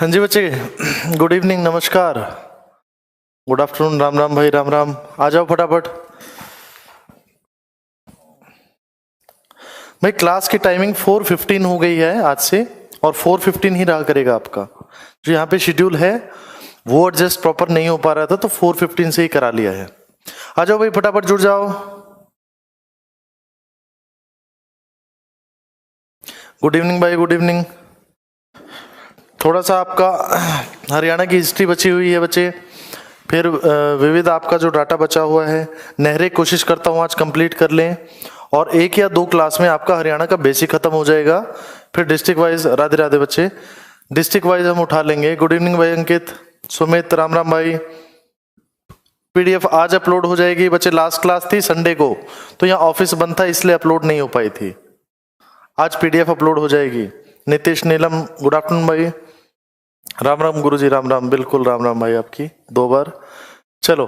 हाँ जी बच्चे, good evening, नमस्कार, गुड आफ्टरनून, राम राम भाई, राम राम। आ जाओ फटाफट भाई। क्लास की टाइमिंग 4:15 हो गई है आज से, और 4:15 ही रहा करेगा आपका। जो यहाँ पे शेड्यूल है वो एडजस्ट प्रॉपर नहीं हो पा रहा था, तो 4:15 से ही करा लिया है। आ जाओ भाई, फटाफट जुड़ जाओ। गुड इवनिंग भाई, गुड इवनिंग। थोड़ा सा आपका हरियाणा की हिस्ट्री बची हुई है बच्चे, फिर विविध आपका जो डाटा बचा हुआ है, नहरें कोशिश करता हूँ आज कंप्लीट कर लें, और 1 या 2 क्लास में आपका हरियाणा का बेसिक खत्म हो जाएगा। फिर डिस्ट्रिक्ट वाइज, राधे राधे बच्चे, डिस्ट्रिक्ट वाइज हम उठा लेंगे। गुड इवनिंग भाई अंकित, सुमित, राम राम भाई। पीडीएफ आज अपलोड हो जाएगी बच्चे। लास्ट क्लास थी संडे को, तो यहाँ ऑफिस बंद था इसलिए अपलोड नहीं हो पाई थी। आज पीडीएफ अपलोड हो जाएगी। नितिश, नीलम, गुड आफ्टरनून भाई, राम राम गुरुजी, राम राम, बिल्कुल राम राम भाई, आपकी 2 बार। चलो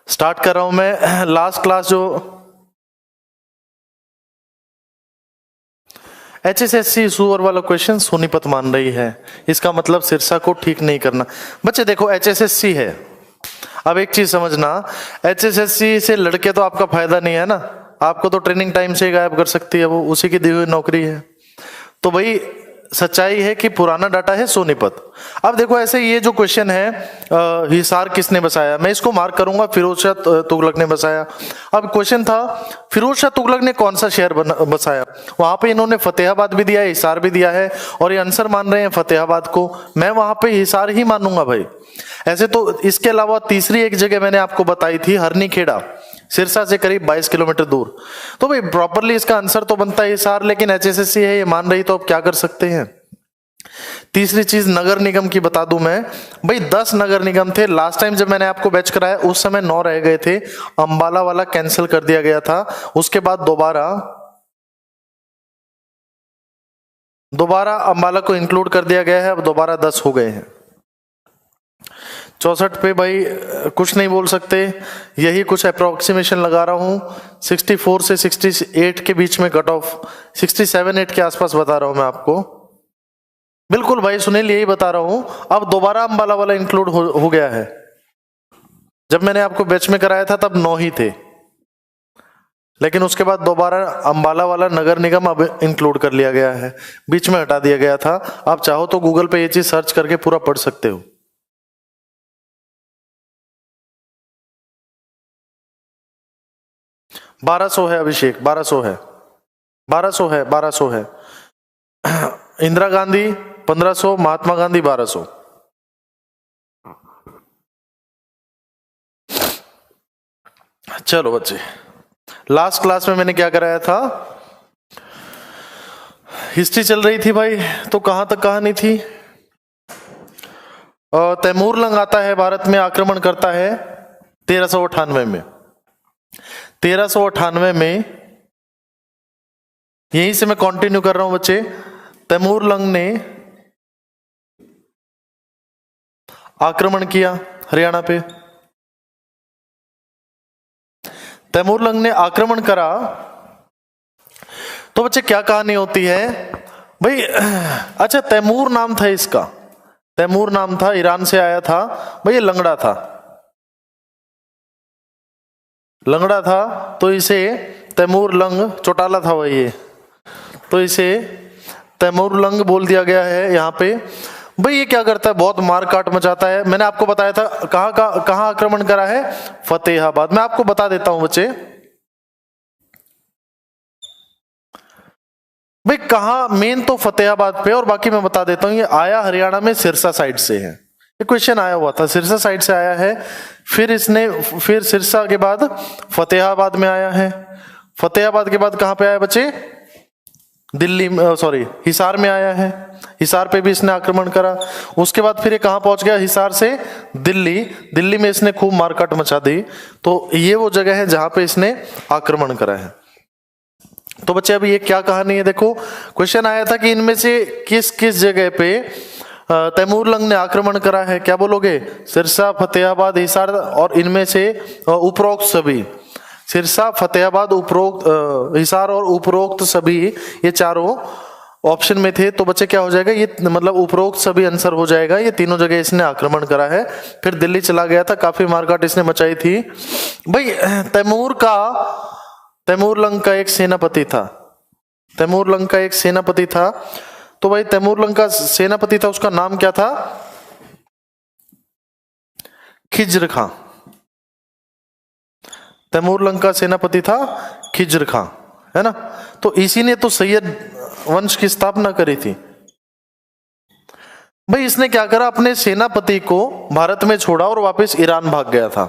स्टार्ट कर रहा हूं मैं। लास्ट क्लास जो HSSC सुअर वाला क्वेश्चन सोनीपत मान रही है, इसका मतलब सिरसा को ठीक नहीं करना। बच्चे देखो HSSC है, अब एक चीज समझना, HSSC से लड़के तो आपका फायदा नहीं है ना, आपको तो ट्रेनिंग टाइम से ही गायब कर सकती है, वो उसी की दी हुई नौकरी है। तो भाई सच्चाई है कि पुराना डाटा है सोनीपत। अब देखो ऐसे ये जो क्वेश्चन है, हिसार किसने बसाया, मैं इसको मार्क करूंगा फिरोज शाह तुगलक ने बसाया। अब क्वेश्चन था फिरोज शाह तुगलक ने कौन सा शहर बसाया, वहां पे इन्होंने फतेहाबाद भी दिया है, हिसार भी दिया है, और ये आंसर मान रहे हैं फतेहाबाद को। मैं वहां पे हिसार ही मानूंगा भाई। ऐसे तो इसके अलावा तीसरी एक जगह मैंने आपको बताई थी, हरनीखेड़ा, सिरसा से करीब 22 किलोमीटर दूर। तो भाई प्रॉपरली इसका आंसर तो बनता है हिसार, लेकिन HSSC है ये मान रही, तो अब क्या कर सकते हैं। तीसरी चीज नगर निगम की बता दूं मैं भाई, 10 नगर निगम थे। लास्ट टाइम जब मैंने आपको बैच कराया उस समय 9 रह गए थे, अंबाला वाला कैंसिल कर दिया गया था। उसके बाद दोबारा अंबाला को इंक्लूड कर दिया गया है, अब दोबारा 10 हो गए हैं। 64 पे भाई कुछ नहीं बोल सकते, यही कुछ अप्रोक्सीमेशन लगा रहा हूं। 64 से 68 के बीच में कट ऑफ, 67-8 के आसपास बता रहा हूं मैं आपको। बिल्कुल भाई सुनील, यही बता रहा हूं। अब दोबारा अंबाला वाला इंक्लूड हो गया है। जब मैंने आपको बैच में कराया था तब 9 ही थे, लेकिन उसके बाद दोबारा अंबाला वाला नगर निगम अब इंक्लूड कर लिया गया है, बीच में हटा दिया गया था। आप चाहो तो गूगल पे ये चीज सर्च करके पूरा पढ़ सकते हो। $1200 है अभिषेक, 1200 है, 1200 है, 1200 है। इंदिरा गांधी 1500, महात्मा गांधी 1200। चलो बच्चे, लास्ट क्लास में मैंने क्या कराया था, हिस्ट्री चल रही थी भाई, तो कहां तक कहानी थी। तैमूर लंग आता है भारत में, आक्रमण करता है 1398 में। 1398 में, यहीं से मैं कंटिन्यू कर रहा हूं बच्चे। तैमूर लंग ने आक्रमण किया हरियाणा पे। तैमूर लंग ने आक्रमण करा, तो बच्चे क्या कहानी होती है भाई। अच्छा, तैमूर नाम था इसका, तैमूर नाम था, ईरान से आया था भाई, ये लंगड़ा था, लंगड़ा था, तो इसे तैमूर लंग, चौटाला था वही ये, तो इसे तैमूर लंग बोल दिया गया है यहाँ पे। भाई ये क्या करता है, बहुत मारकाट मचाता है। मैंने आपको बताया था कहां आक्रमण करा है, फतेहाबाद। मैं आपको बता देता हूं बच्चे भाई कहां, मेन तो फतेहाबाद पे, और बाकी मैं बता देता हूं। ये आया हरियाणा में सिरसा साइड से है, ये क्वेश्चन आया हुआ था, सिरसा साइड से आया है। फिर सिरसा के बाद फतेहाबाद में आया है, फतेहाबाद के बाद कहां पे आया बच्चे, दिल्ली, सॉरी हिसार में आया है, हिसार पे भी इसने आक्रमण करा। उसके बाद फिर ये कहां पहुंच गया, हिसार से दिल्ली, दिल्ली में इसने खूब मारकाट मचा दी। तो ये वो जगह है जहां पे इसने आक्रमण करा है। तो बच्चे अब ये क्या कहानी है, देखो क्वेश्चन आया था कि इनमें से किस किस जगह पे तैमूर लंग ने आक्रमण करा है। क्या बोलोगे, सिरसा, फतेहाबाद, हिसार, और इनमें से उपरोक्त सभी, सिरसा, फतेहाबाद, उपरोक्त, हिसार और उपरोक्त सभी, ये चारों ऑप्शन में थे, तो बच्चे क्या हो जाएगा, ये मतलब उपरोक्त सभी आंसर हो जाएगा। ये तीनों जगह इसने आक्रमण करा है। फिर दिल्ली चला गया था, काफी मारकाट इसने मचाई थी। भाई तैमूर लंग का एक सेनापति था। तैमूर लंग का एक सेनापति था। तो भाई तैमूर लंग का सेनापति था, उसका नाम क्या था? खिज्र खां। तैमूर लंग का सेनापति था खिज्र खां, है ना। तो इसी ने तो सैयद वंश की स्थापना करी थी। भाई इसने क्या करा, अपने सेनापति को भारत में छोड़ा और वापस ईरान भाग गया था।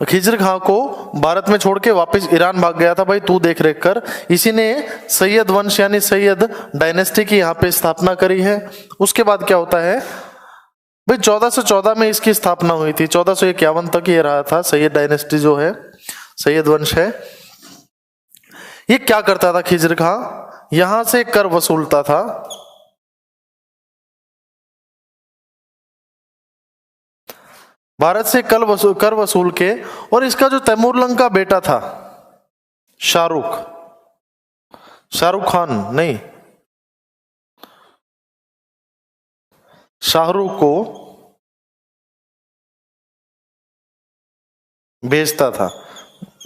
खिज्र खां को भारत में छोड़ के वापस ईरान भाग गया था। भाई तू देख रेख कर, इसी ने सैयद वंश यानी सैयद डायनेस्टी की यहाँ पे स्थापना करी है। उसके बाद क्या होता है भाई, 1414 में इसकी स्थापना हुई थी। 1451 तक ये रहा था। सैयद डायनेस्टी जो है, सैयद वंश है। ये क्या करता था खिज्र खां, यहां से कर वसूलता था। भारत से कर वसूल के, और इसका जो तैमूर लंग का बेटा था शाहरुख खान नहीं, शाहरुख को भेजता था।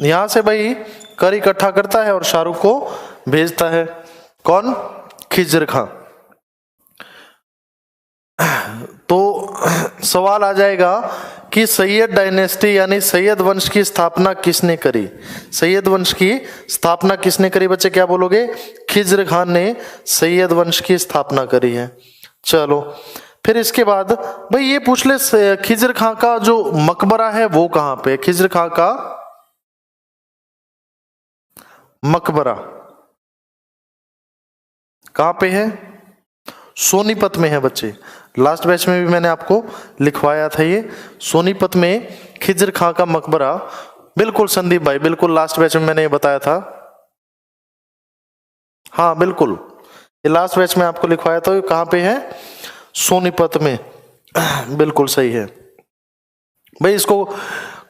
यहां से भाई कर इकट्ठा करता है और शाहरुख को भेजता है। कौन? खिज्र खां। तो सवाल आ जाएगा कि सैयद डायनेस्टी यानी सैयद वंश की स्थापना किसने करी? सैयद वंश की स्थापना किसने करी? बच्चे क्या बोलोगे? खिज्र खान ने सैयद वंश की स्थापना करी है। चलो फिर इसके बाद भाई ये पूछ ले, खिज्र खां का जो मकबरा है वो कहां पे? खिज्र खां का मकबरा कहां पे है? सोनीपत में है बच्चे। लास्ट बैच में भी मैंने आपको लिखवाया था ये, सोनीपत में खिज्र खां का मकबरा। बिल्कुल संदीप भाई, बिल्कुल लास्ट बैच में मैंने ये बताया था। हाँ बिल्कुल, ये लास्ट बैच में आपको लिखवाया था। कहां पे है? सोनीपत में। बिल्कुल सही है भाई। इसको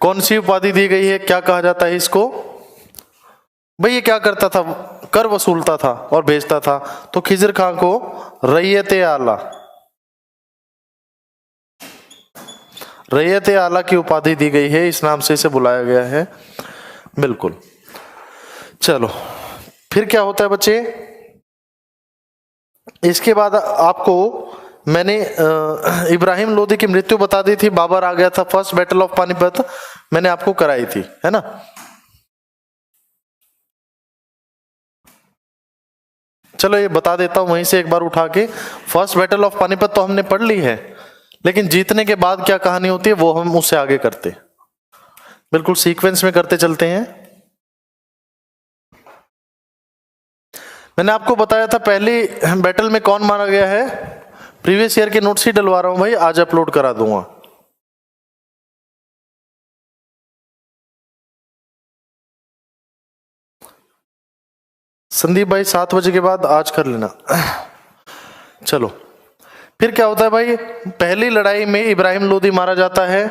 कौन सी उपाधि दी गई है, क्या कहा जाता है इसको? भाई ये क्या करता था, कर वसूलता था और भेजता था। तो खिज्र खां को रैयत आला की उपाधि दी गई है, इस नाम से इसे बुलाया गया है। बिल्कुल। चलो फिर क्या होता है बच्चे, इसके बाद आपको मैंने इब्राहिम लोदी की मृत्यु बता दी थी। बाबर आ गया था, फर्स्ट बैटल ऑफ पानीपत मैंने आपको कराई थी, है ना। चलो ये बता देता हूं वहीं से एक बार उठा के। फर्स्ट बैटल ऑफ पानीपत तो हमने पढ़ ली है, लेकिन जीतने के बाद क्या कहानी होती है वो हम उससे आगे करते। बिल्कुल सीक्वेंस में करते चलते हैं। मैंने आपको बताया था पहली बैटल में कौन मारा गया है। प्रीवियस ईयर के नोट्स ही डलवा रहा हूं भाई, आज अपलोड करा दूंगा। संदीप भाई 7 बजे के बाद आज कर लेना। चलो फिर क्या होता है भाई, पहली लड़ाई में इब्राहिम लोदी मारा जाता है।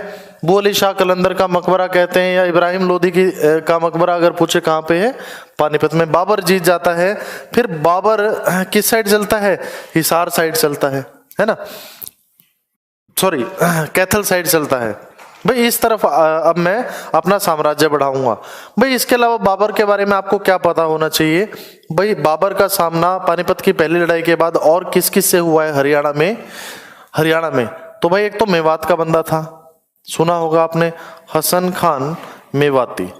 वो अली शाह कलंदर का मकबरा कहते हैं, या इब्राहिम लोदी का मकबरा अगर पूछे कहाँ पे है, पानीपत में। बाबर जीत जाता है। फिर बाबर किस साइड चलता है? हिसार साइड चलता है ना, सॉरी कैथल साइड चलता है। भाई इस तरफ अब मैं अपना साम्राज्य बढ़ाऊंगा। भाई इसके अलावा बाबर के बारे में आपको क्या पता होना चाहिए? भाई बाबर का सामना पानीपत की पहली लड़ाई के बाद और किस किस से हुआ है हरियाणा में? तो भाई एक तो मेवात का बंदा था, सुना होगा आपने, हसन खान मेवाती।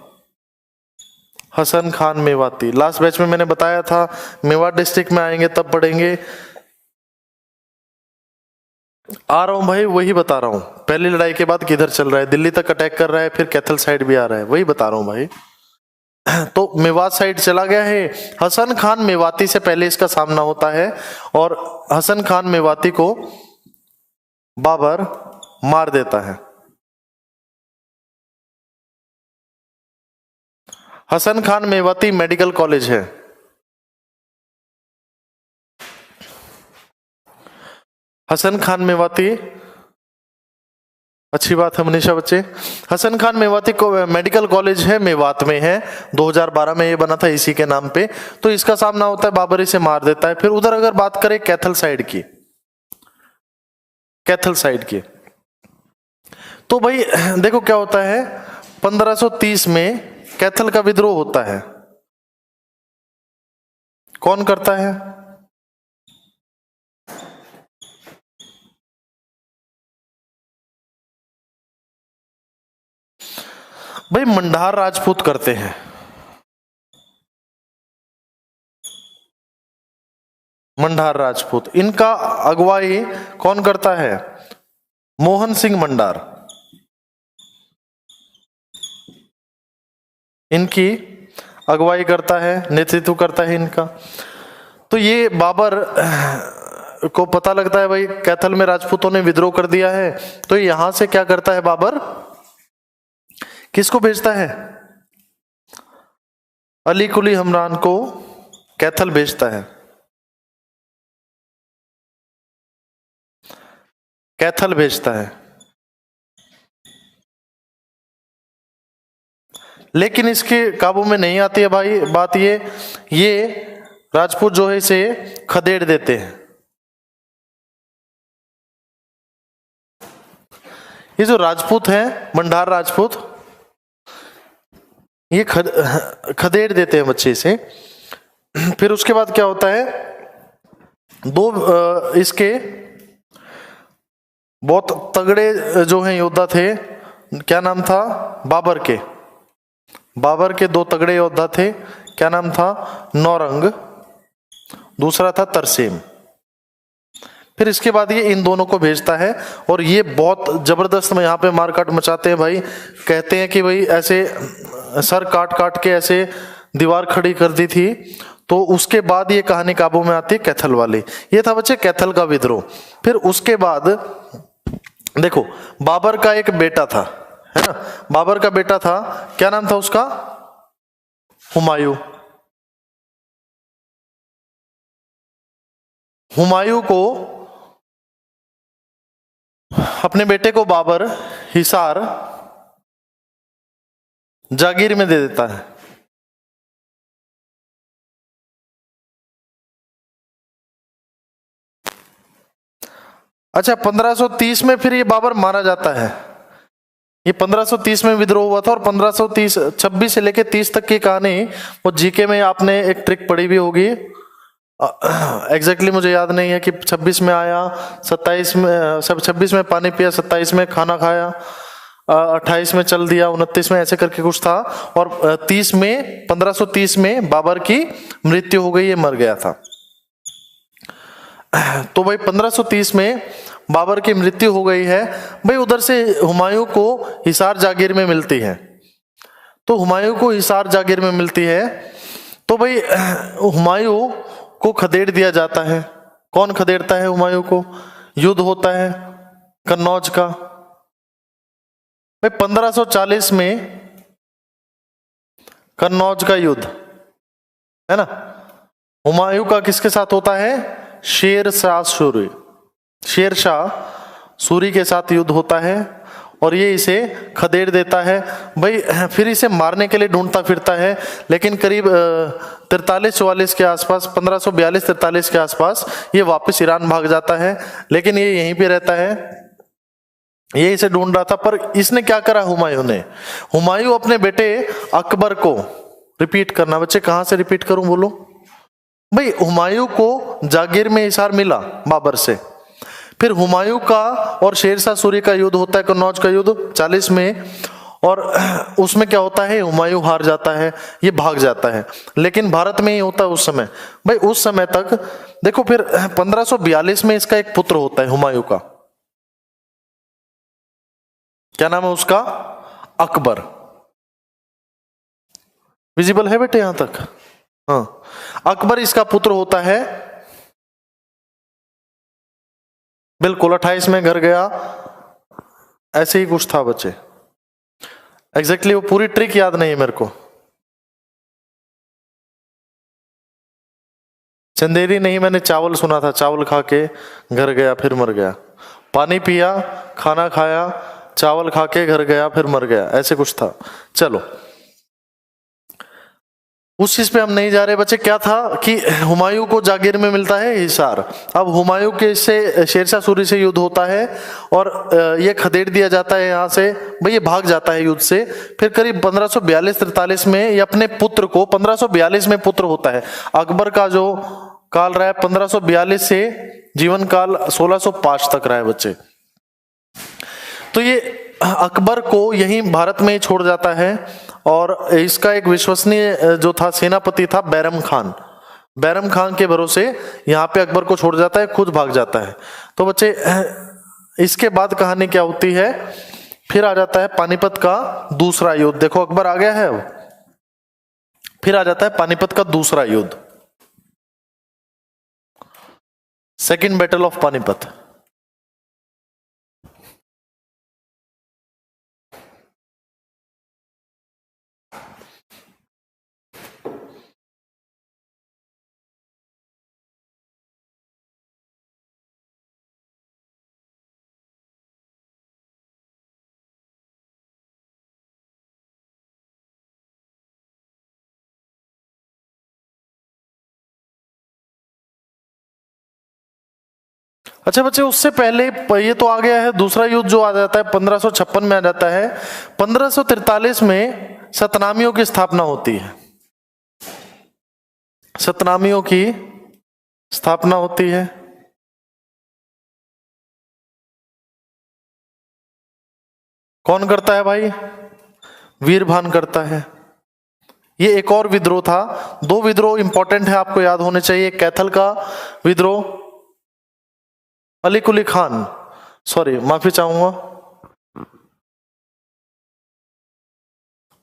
हसन खान मेवाती लास्ट बैच में मैंने बताया था, मेवात डिस्ट्रिक्ट में आएंगे तब पढ़ेंगे। आ रहा हूं भाई, वही बता रहा हूं। पहली लड़ाई के बाद किधर चल रहा है, दिल्ली तक अटैक कर रहा है, फिर कैथल साइड भी आ रहा है, वही बता रहा हूं भाई। तो मेवात साइड चला गया है। हसन खान मेवाती से पहले इसका सामना होता है, और हसन खान मेवाती को बाबर मार देता है। हसन खान मेवाती मेडिकल कॉलेज है। हसन खान मेवाती अच्छी बात है मनीषा बच्चे। हसन खान मेवाती को मेडिकल कॉलेज है, मेवात में है, 2012 में ये बना था इसी के नाम पे। तो इसका सामना होता है बाबर इसे मार देता है। फिर उधर अगर बात करें कैथल साइड की, कैथल साइड की, तो भाई देखो क्या होता है, 1530 में कैथल का विद्रोह होता है। कौन करता है? भाई मंडार राजपूत करते हैं। मंडार राजपूत, इनका अगुवाई कौन करता है? मोहन सिंह मंडार, इनकी अगुवाई करता है, नेतृत्व करता है इनका। तो ये बाबर को पता लगता है भाई कैथल में राजपूतों ने विद्रोह कर दिया है, तो यहां से क्या करता है बाबर, किसको भेजता है? अली कुली हमरान को कैथल भेजता है, कैथल भेजता है। लेकिन इसके काबू में नहीं आती है भाई बात, ये राजपूत जो है इसे खदेड़ देते हैं। ये जो राजपूत हैं, मंडार राजपूत, ये खदेड़ देते हैं बच्चे से। फिर उसके बाद क्या होता है, दो इसके बहुत तगड़े जो हैं योद्धा थे, क्या नाम था? बाबर के दो तगड़े योद्धा थे, क्या नाम था? नौरंग, दूसरा था तरसेम। फिर इसके बाद ये इन दोनों को भेजता है और ये बहुत जबरदस्त में यहाँ पे मारकाट मचाते हैं भाई। कहते हैं कि भाई ऐसे सर काट काट के ऐसे दीवार खड़ी कर दी थी। तो उसके बाद ये कहानी काबू में आती है कैथल वाली। ये था बच्चे कैथल का विद्रोह। फिर उसके बाद देखो बाबर का एक बेटा था, है ना, बाबर का बेटा था, क्या नाम था उसका? हुमायूं। हुमायूं को, अपने बेटे को बाबर हिसार जागीर में दे देता है। अच्छा, 1530 में फिर ये बाबर मारा जाता है। ये 1530 में विद्रोह हुआ था और 26 से लेके 30 तक की कहानी वो जीके में आपने एक ट्रिक पढ़ी भी होगी। एग्जैक्टली मुझे याद नहीं है कि 26 में आया, 27 में, सब 26 में पानी पिया, 27 में खाना खाया, 28 में चल दिया, 29 में ऐसे करके कुछ था, और 1530 में बाबर की मृत्यु हो गई, ये मर गया था। तो भाई 1530 में बाबर की मृत्यु हो गई है भाई। उधर से हुमायूं को हिसार जागीर में मिलती है। तो हुमायूं को हिसार जागीर में मिलती है तो भाई हुमायूं को खदेड़ दिया जाता है। कौन खदेड़ता है हुमायूं को? युद्ध होता है कन्नौज का भाई 1540 में, कन्नौज का युद्ध है ना। हुमायूं का किसके साथ होता है? शेर शाह सूरी के साथ युद्ध होता है और ये इसे खदेड़ देता है भाई। फिर इसे मारने के लिए ढूंढता फिरता है, लेकिन करीब 43-44 के आसपास, 1542-43 के आसपास ये वापस ईरान भाग जाता है। लेकिन ये यहीं पे रहता है, ये इसे ढूंढ रहा था। पर इसने क्या करा हुमायूं ने? हुमायूं अपने बेटे अकबर को, रिपीट करना बच्चे, कहां से रिपीट करूं बोलो भाई। हुमायूं को जागीर में हिसार मिला बाबर से। फिर हुमायूं का और शेरशाह सूरी का युद्ध होता है, कन्नौज का युद्ध 40 में, और उसमें क्या होता है? हुमायूं हार जाता है, ये भाग जाता है। लेकिन भारत में ही होता है उस समय भाई। उस समय तक देखो, फिर 1542 में इसका एक पुत्र होता है हुमायूं का, क्या नाम है उसका? अकबर। विजिबल है बेटे यहां तक? हाँ, अकबर इसका पुत्र होता है। बिल्कुल 28 में घर गया, ऐसे ही कुछ था बच्चे। एग्जैक्टली वो पूरी ट्रिक याद नहीं है मेरे को। चंदेरी नहीं, मैंने चावल सुना था, चावल खा के घर गया फिर मर गया। पानी पिया, खाना खाया, चावल खा के घर गया फिर मर गया, ऐसे कुछ था। चलो उस चीज पे हम नहीं जा रहे बच्चे। क्या था कि हुमायूं को जागीर में मिलता है हिसार। अब हुमायूं के से शेरशाह सूरी से युद्ध होता है और ये खदेड़ दिया जाता है यहाँ से, भाई ये भाग जाता है युद्ध से। फिर करीब 1542-43 में ये अपने पुत्र को, 1542 में पुत्र होता है अकबर का जो काल रहा है 1542 से जीवन काल 1605 तक रहा है बच्चे। तो ये अकबर को यहीं भारत में ही छोड़ जाता है और इसका एक विश्वसनीय जो था सेनापति था बैरम खान। बैरम खान के भरोसे यहाँ पे अकबर को छोड़ जाता है, खुद भाग जाता है। तो बच्चे इसके बाद कहानी क्या होती है, फिर आ जाता है पानीपत का दूसरा युद्ध। देखो अकबर आ गया है, फिर आ जाता है पानीपत का दूसरा युद्ध, सेकेंड बैटल ऑफ पानीपत। अच्छा बच्चे उससे पहले ये तो आ गया है दूसरा युद्ध जो आ जाता है 1556 में आ जाता है। 1543 में सतनामियों की स्थापना होती है, सतनामियों की स्थापना होती है। कौन करता है भाई, वीरभान करता है। ये एक और विद्रोह था, दो विद्रोह इंपॉर्टेंट है आपको याद होने चाहिए। कैथल का विद्रोह, अली कुली खान, सॉरी माफी चाहूंगा,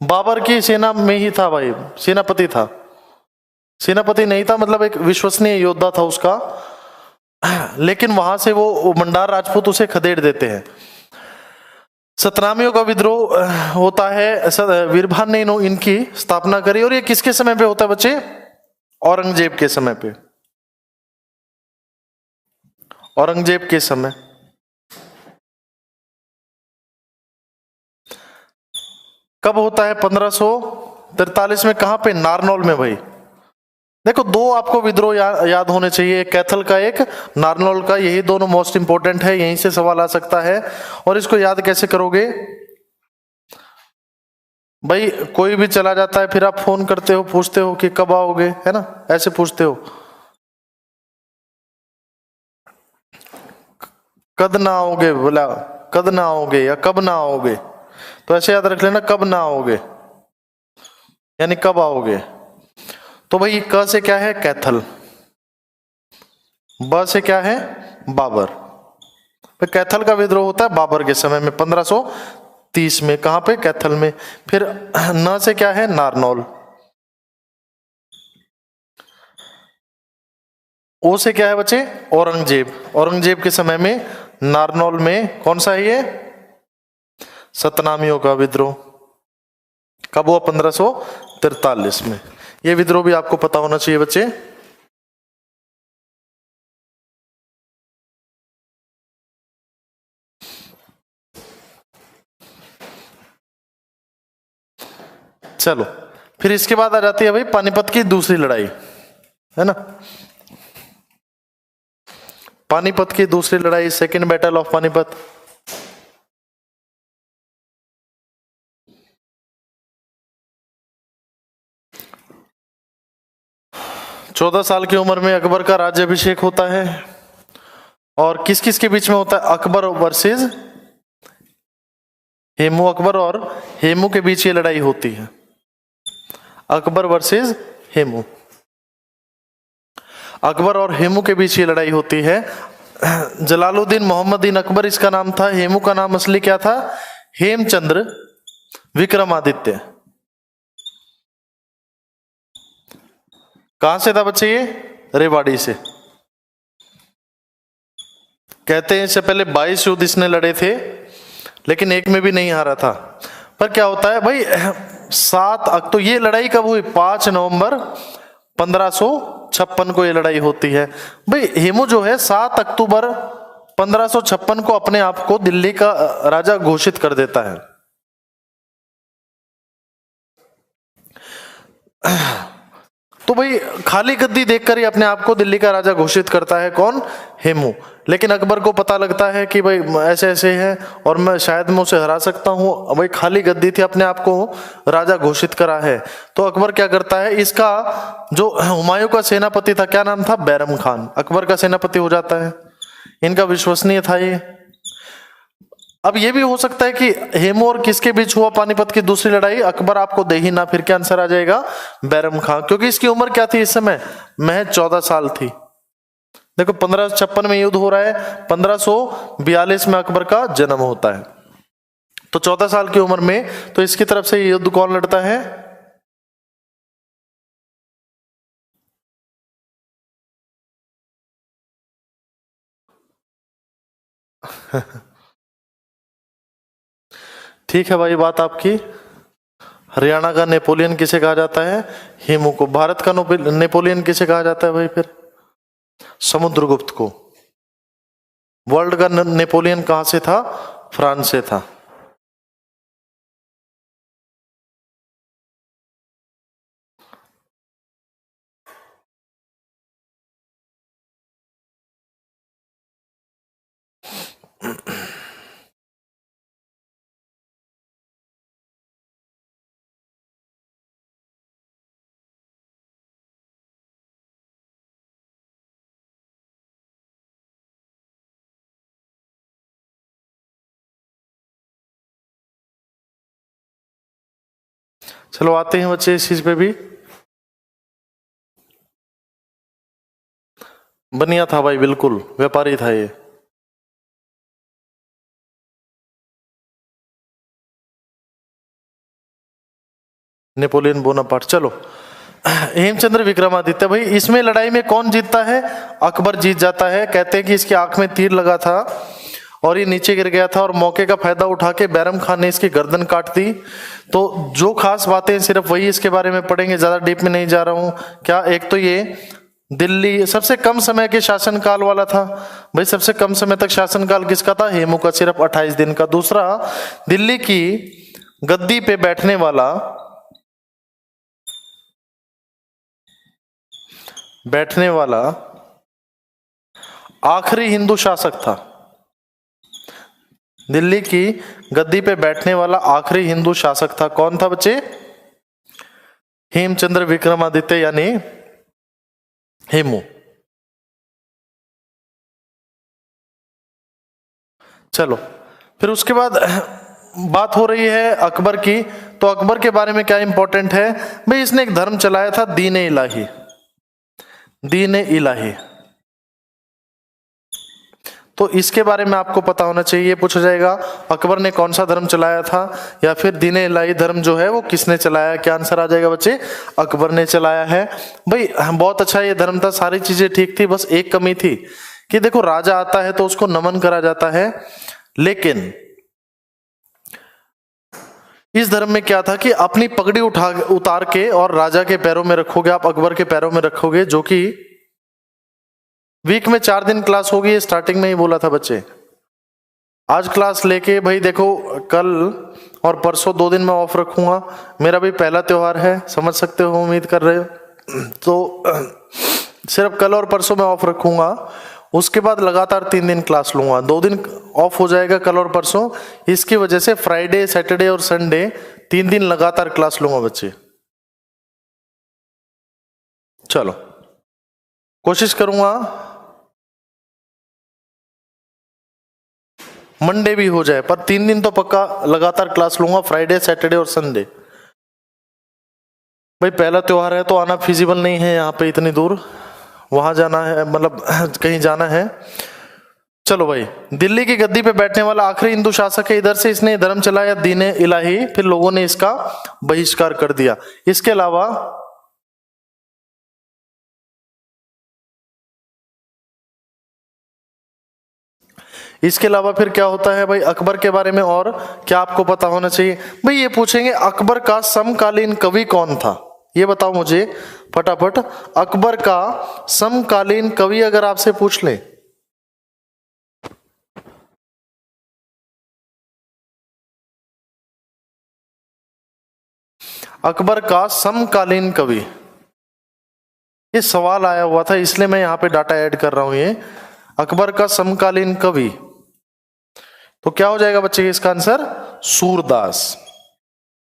बाबर की सेना में ही था भाई, सेनापति था, सेनापति नहीं था मतलब एक विश्वसनीय योद्धा था उसका, लेकिन वहां से वो मंडार राजपूत उसे खदेड़ देते हैं। सतनामियों का विद्रोह होता है, वीरभान ने इनकी स्थापना करी। और ये किसके समय पे होता है बच्चे, औरंगजेब के समय पे, औरंगजेब के समय। कब होता है 1543 में, कहां पे, नारनौल में भाई। देखो दो आपको विद्रोह याद होने चाहिए, एक कैथल का एक नारनौल का, यही दोनों मोस्ट इंपोर्टेंट है, यहीं से सवाल आ सकता है। और इसको याद कैसे करोगे भाई, कोई भी चला जाता है फिर आप फोन करते हो, पूछते हो कि कब आओगे, है ना, ऐसे पूछते हो, कद ना आओगे, बोला कद ना आओगे या कब ना आओगे, तो ऐसे याद रख लेना, कब ना आओगे यानी कब आओगे। तो भाई क से क्या है, कैथल, ब से क्या है, बाबर। तो कैथल का विद्रोह होता है बाबर के समय में 1530 में, कहां पे, कैथल में। फिर न से क्या है, नारनौल। ओ से क्या है बच्चे, औरंगजेब। औरंगजेब के समय में नारनौल में कौन सा है ये, सतनामियों का विद्रोह। कब हुआ, 1543 में। ये विद्रोह भी आपको पता होना चाहिए बच्चे। चलो फिर इसके बाद आ जाती है भाई पानीपत की दूसरी लड़ाई, है ना, पानीपत की दूसरी लड़ाई, सेकेंड बैटल ऑफ पानीपत। चौदह साल की उम्र में अकबर का राज्याभिषेक होता है और किस किस के बीच में होता है, अकबर वर्सेस हेमू, अकबर और हेमू के बीच ये लड़ाई होती है, अकबर वर्सेस हेमू, अकबर और हेमू के बीच ये लड़ाई होती है। जलालुद्दीन मोहम्मदीन अकबर इसका नाम था, हेमू का नाम असली क्या था, हेमचंद्र विक्रमादित्य। कहां से था बच्चे ये, रेवाड़ी से। कहते हैं इससे पहले 22 युद्ध इसने लड़े थे लेकिन एक में भी नहीं हारा था। पर क्या होता है भाई, 7 अक्टूबर, तो ये लड़ाई कब हुई, 5 नवंबर 1556 को ये लड़ाई होती है। भाई हेमू जो है 7 अक्टूबर 1556 को अपने आप को दिल्ली का राजा घोषित कर देता है। तो भाई खाली गद्दी देखकर ही अपने आप को दिल्ली का राजा घोषित करता है कौन? हेमू। लेकिन अकबर को पता लगता है कि भाई ऐसे ऐसे है और मैं शायद मैं उसे हरा सकता हूँ। भाई खाली गद्दी थी, अपने आप को राजा घोषित करा है। तो अकबर क्या करता है, इसका जो हुमायूं का सेनापति था, क्या नाम था? बैरम खान, अकबर का सेनापति हो जाता है। इनका विश्वसनीय था ये। अब ये भी हो सकता है कि हेमू और किसके बीच हुआ पानीपत की दूसरी लड़ाई, अकबर आपको दे ही ना, फिर क्या आंसर आ जाएगा? बैरम खान, क्योंकि इसकी उम्र क्या थी इस समय? महज 14 साल थी। देखो 1556 में युद्ध हो रहा है, 1542 में अकबर का जन्म होता है, तो 14 साल की उम्र में तो इसकी तरफ से युद्ध कौन लड़ता है? ठीक है भाई, बात आपकी। हरियाणा का नेपोलियन किसे कहा जाता है? हेमू को। भारत का नेपोलियन किसे कहा जाता है भाई फिर? समुद्रगुप्त को। वर्ल्ड का नेपोलियन कहां से था? फ्रांस से था। चलो आते हैं बच्चे इस चीज पे भी। बनिया था भाई, बिल्कुल व्यापारी था ये। Napoleon Bonaparte. चलो हेमचंद्र विक्रमादित्य, भाई इसमें लड़ाई में कौन जीतता है? अकबर जीत जाता है। कहते हैं कि इसकी आंख में तीर लगा था और ये नीचे गिर गया था और मौके का फायदा उठा के बैरम खान ने इसकी गर्दन काट दी। तो जो खास बातें सिर्फ वही इसके बारे में पढ़ेंगे, ज्यादा डीप में नहीं जा रहा हूं। क्या? एक तो ये दिल्ली सबसे कम समय के शासनकाल वाला था। भाई सबसे कम समय तक शासनकाल किसका था? हेमू का, सिर्फ 28 दिन का। दूसरा, दिल्ली की गद्दी पे बैठने वाला आखिरी हिंदू शासक था। दिल्ली की गद्दी पे बैठने वाला आखिरी हिंदू शासक था। कौन था बच्चे? हेमचंद्र विक्रमादित्य यानी हेमू। चलो फिर उसके बाद बात हो रही है अकबर की। तो अकबर के बारे में क्या इंपॉर्टेंट है भाई? इसने एक धर्म चलाया था, दीन इलाही। दीन इलाही, तो इसके बारे में आपको पता होना चाहिए। पूछा जाएगा अकबर ने कौन सा धर्म चलाया था, या फिर दीन इलाही धर्म जो है वो किसने चलाया? क्या आंसर आ जाएगा बच्चे? अकबर ने चलाया है। भाई बहुत अच्छा ये धर्म था, सारी चीजें ठीक थी, बस एक कमी थी कि देखो राजा आता है तो उसको नमन करा जाता है, लेकिन इस धर्म में क्या था कि अपनी पगड़ी उतार के और राजा के पैरों में रखोगे, आप अकबर के पैरों में रखोगे, जो कि वीक में 4 दिन क्लास होगी। स्टार्टिंग में ही बोला था बच्चे। आज क्लास लेके भाई देखो, कल और परसों 2 दिन मैं ऑफ रखूंगा। मेरा भी पहला त्योहार है, समझ सकते हो, उम्मीद कर रहे हो। तो सिर्फ कल और परसों मैं ऑफ रखूंगा, उसके बाद लगातार 3 दिन क्लास लूंगा। 2 दिन ऑफ हो जाएगा कल और परसों, इसकी वजह से फ्राइडे, सैटरडे और संडे 3 दिन लगातार क्लास लूंगा बच्चे। चलो कोशिश करूंगा मंडे भी हो जाए, पर 3 दिन तो पक्का लगातार क्लास लूंगा, फ्राइडे, सैटरडे और संडे। भाई पहला त्योहार है तो आना फिजिबल नहीं है यहाँ पे, इतनी दूर वहां जाना है, मतलब कहीं जाना है। चलो भाई, दिल्ली की गद्दी पे बैठने वाला आखिरी हिंदू शासक है। इधर से इसने धर्म चलाया दीन इलाही, फिर लोगों ने इसका बहिष्कार कर दिया। इसके अलावा फिर क्या होता है भाई अकबर के बारे में, और क्या आपको पता होना चाहिए भाई? ये पूछेंगे अकबर का समकालीन कवि कौन था, ये बताओ मुझे फटाफट। अकबर का समकालीन कवि अगर आपसे पूछ ले, अकबर का समकालीन कवि, ये सवाल आया हुआ था इसलिए मैं यहां पे डाटा ऐड कर रहा हूं। ये अकबर का समकालीन कवि, तो क्या हो जाएगा बच्चे इसका आंसर? सूरदास।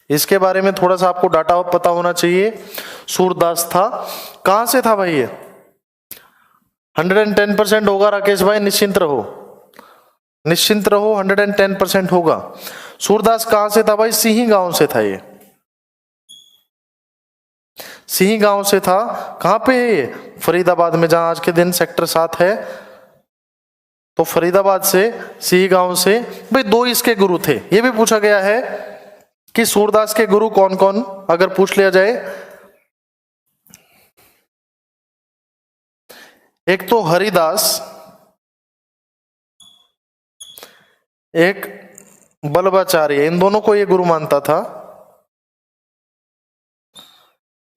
इसके बारे में थोड़ा सा आपको डाटा पता होना चाहिए। सूरदास था, कहां से था भाई ये? 110% होगा राकेश भाई, निश्चिंत रहो, निश्चिंत रहो, 110% होगा। सूरदास कहां से था भाई? सिंही गांव से था ये, सिंही गांव से था। कहां पे है ये? फरीदाबाद में, जहां आज के दिन सेक्टर 7 है। तो फरीदाबाद से, सिंही गांव से। भाई 2 इसके गुरु थे, ये भी पूछा गया है कि सूरदास के गुरु कौन कौन, अगर पूछ लिया जाए। एक तो हरिदास, एक बल्लभाचार्य, इन दोनों को ये गुरु मानता था।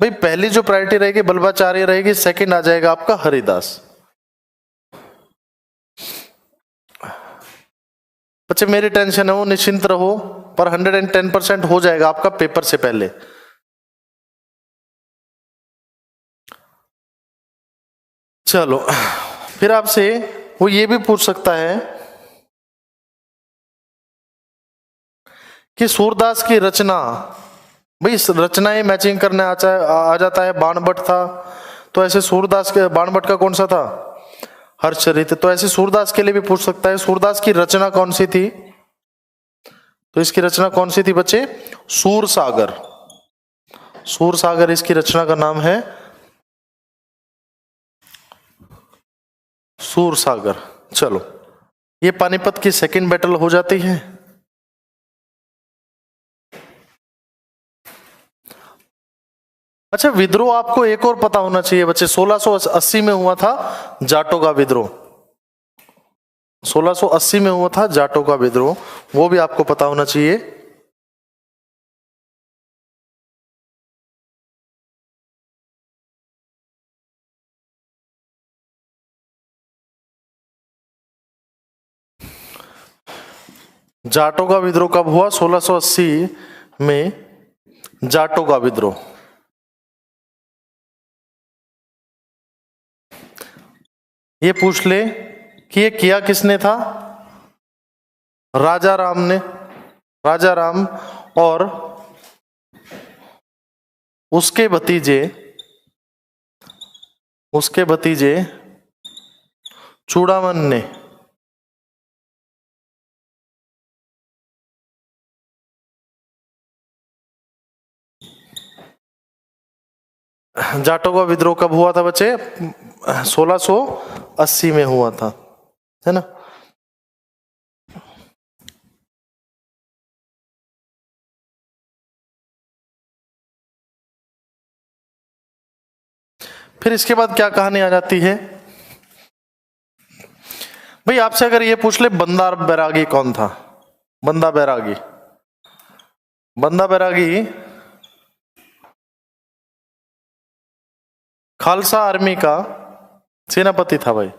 भाई पहली जो प्रायोरिटी रहेगी बल्लभाचार्य रहेगी, सेकंड आ जाएगा आपका हरिदास। बच्चे मेरी टेंशन है वो, निश्चिंत रहो, पर 110% हो जाएगा आपका पेपर से पहले। चलो फिर आपसे वो ये भी पूछ सकता है कि सूरदास की रचना, भाई रचनाएं मैचिंग करने आ जाता है। बाणभट्ट था, तो ऐसे सूरदास के, बाणभट्ट का कौन सा था? हर्षचरित। तो ऐसे सूरदास के लिए भी पूछ सकता है सूरदास की रचना कौन सी थी? तो इसकी रचना कौन सी थी बच्चे? सूरसागर। सूरसागर इसकी रचना का नाम है, सूरसागर। चलो ये पानीपत की सेकंड बैटल हो जाती है। अच्छा विद्रोह आपको एक और पता होना चाहिए बच्चे, 1680 में हुआ था जाटों का विद्रोह। 1680 में हुआ था जाटों का विद्रोह, वो भी आपको पता होना चाहिए। जाटों का विद्रोह कब हुआ? 1680 में जाटों का विद्रोह। ये पूछ ले कि ये किया किसने था? राजा राम ने। राजा राम और उसके भतीजे चूड़ामन ने। जाटों का विद्रोह कब हुआ था बच्चे? 1680 में हुआ था, है ना। फिर इसके बाद क्या कहानी आ जाती है भाई? आपसे अगर ये पूछ ले बंदा बैरागी कौन था? बंदा बैरागी, बंदा बैरागी खालसा आर्मी का सेनापति था भाई।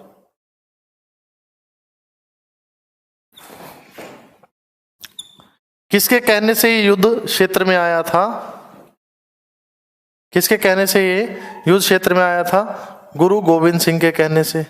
किसके कहने से ये युद्ध क्षेत्र में आया था? किसके कहने से ये युद्ध क्षेत्र में आया था? गुरु गोविंद सिंह के कहने से।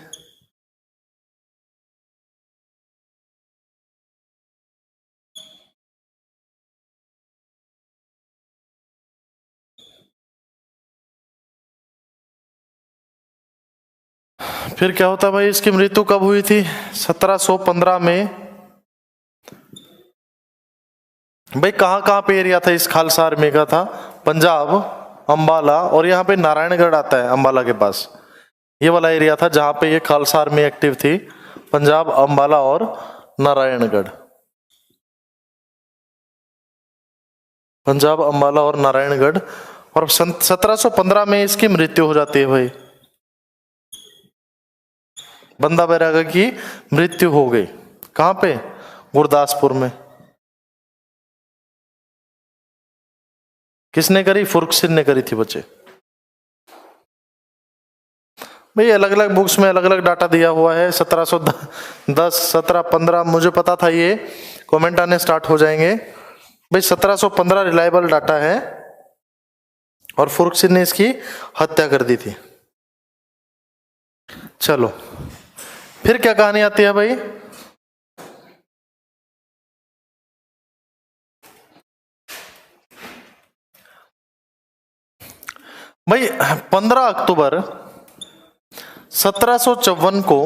फिर क्या होता भाई? इसकी मृत्यु कब हुई थी? 1715 में। भाई कहां कहां पे एरिया था इस खालसा आर्मी का? था पंजाब, अंबाला, और यहाँ पे नारायणगढ़ आता है अंबाला के पास। ये वाला एरिया था जहां पे ये खालसा आर्मी एक्टिव थी, पंजाब, अंबाला और नारायणगढ़। पंजाब, अंबाला और नारायणगढ़। और 1715 में इसकी मृत्यु हो जाती है भाई। बंदा बैरागी की मृत्यु हो गई। कहां पे? गुरदासपुर में। किसने करी? फुर्क ने करी थी बच्चे। भाई अलग अलग बुक्स में अलग अलग डाटा दिया हुआ है। 1710, 1715 मुझे पता था, ये कमेंट आने स्टार्ट हो जाएंगे। भाई 1715 रिलायबल डाटा है। और फुर्रख ने इसकी हत्या कर दी थी। चलो फिर क्या कहानी आती है भाई, भाई 15 अक्टूबर 1754 को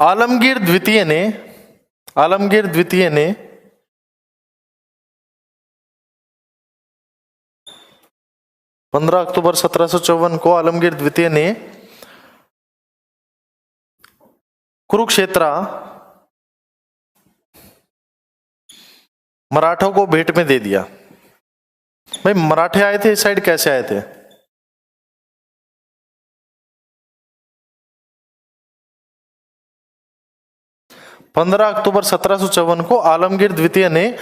आलमगीर द्वितीय ने 15 अक्टूबर 1754 को आलमगीर द्वितीय ने कुरुक्षेत्र मराठों को भेंट में दे दिया। भाई मराठे आए थे इस साइड, कैसे आए थे? पंद्रह अक्टूबर 1754 को आलमगीर द्वितीय ने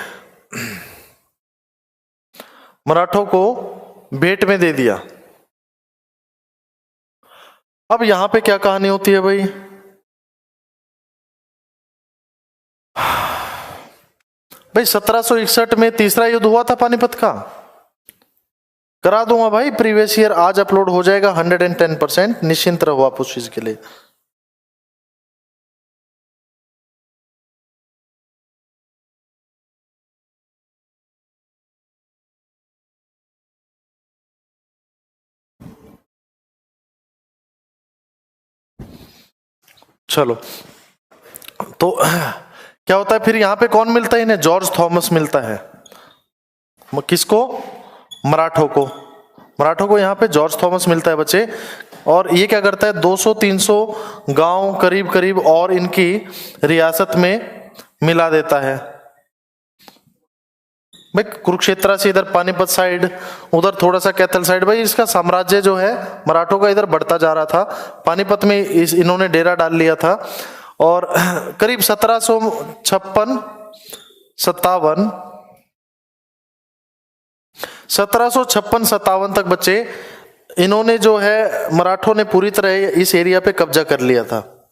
मराठों को भेंट में दे दिया। अब यहां पे क्या कहानी होती है भाई, भाई 1761 में तीसरा युद्ध हुआ था पानीपत का। करा दूंगा भाई, प्रीवियस ईयर आज अपलोड हो जाएगा 110%, निश्चिंत रहो आप उस चीज के लिए। चलो तो क्या होता है फिर यहां पे, कौन मिलता है इन्हें? जॉर्ज थॉमस मिलता है। किसको? मराठों को यहां पे जॉर्ज थॉमस मिलता है बच्चे। और ये क्या करता है, 200-300 गांव करीब करीब और इनकी रियासत में मिला देता है। भाई कुरुक्षेत्र से इधर पानीपत साइड, उधर थोड़ा सा कैथल साइड, भाई इसका साम्राज्य जो है मराठों का इधर बढ़ता जा रहा था। पानीपत में इन्होंने डेरा डाल लिया था और करीब 1756-57 तक बच्चे इन्होंने जो है, मराठों ने पूरी तरह इस एरिया पे कब्जा कर लिया था।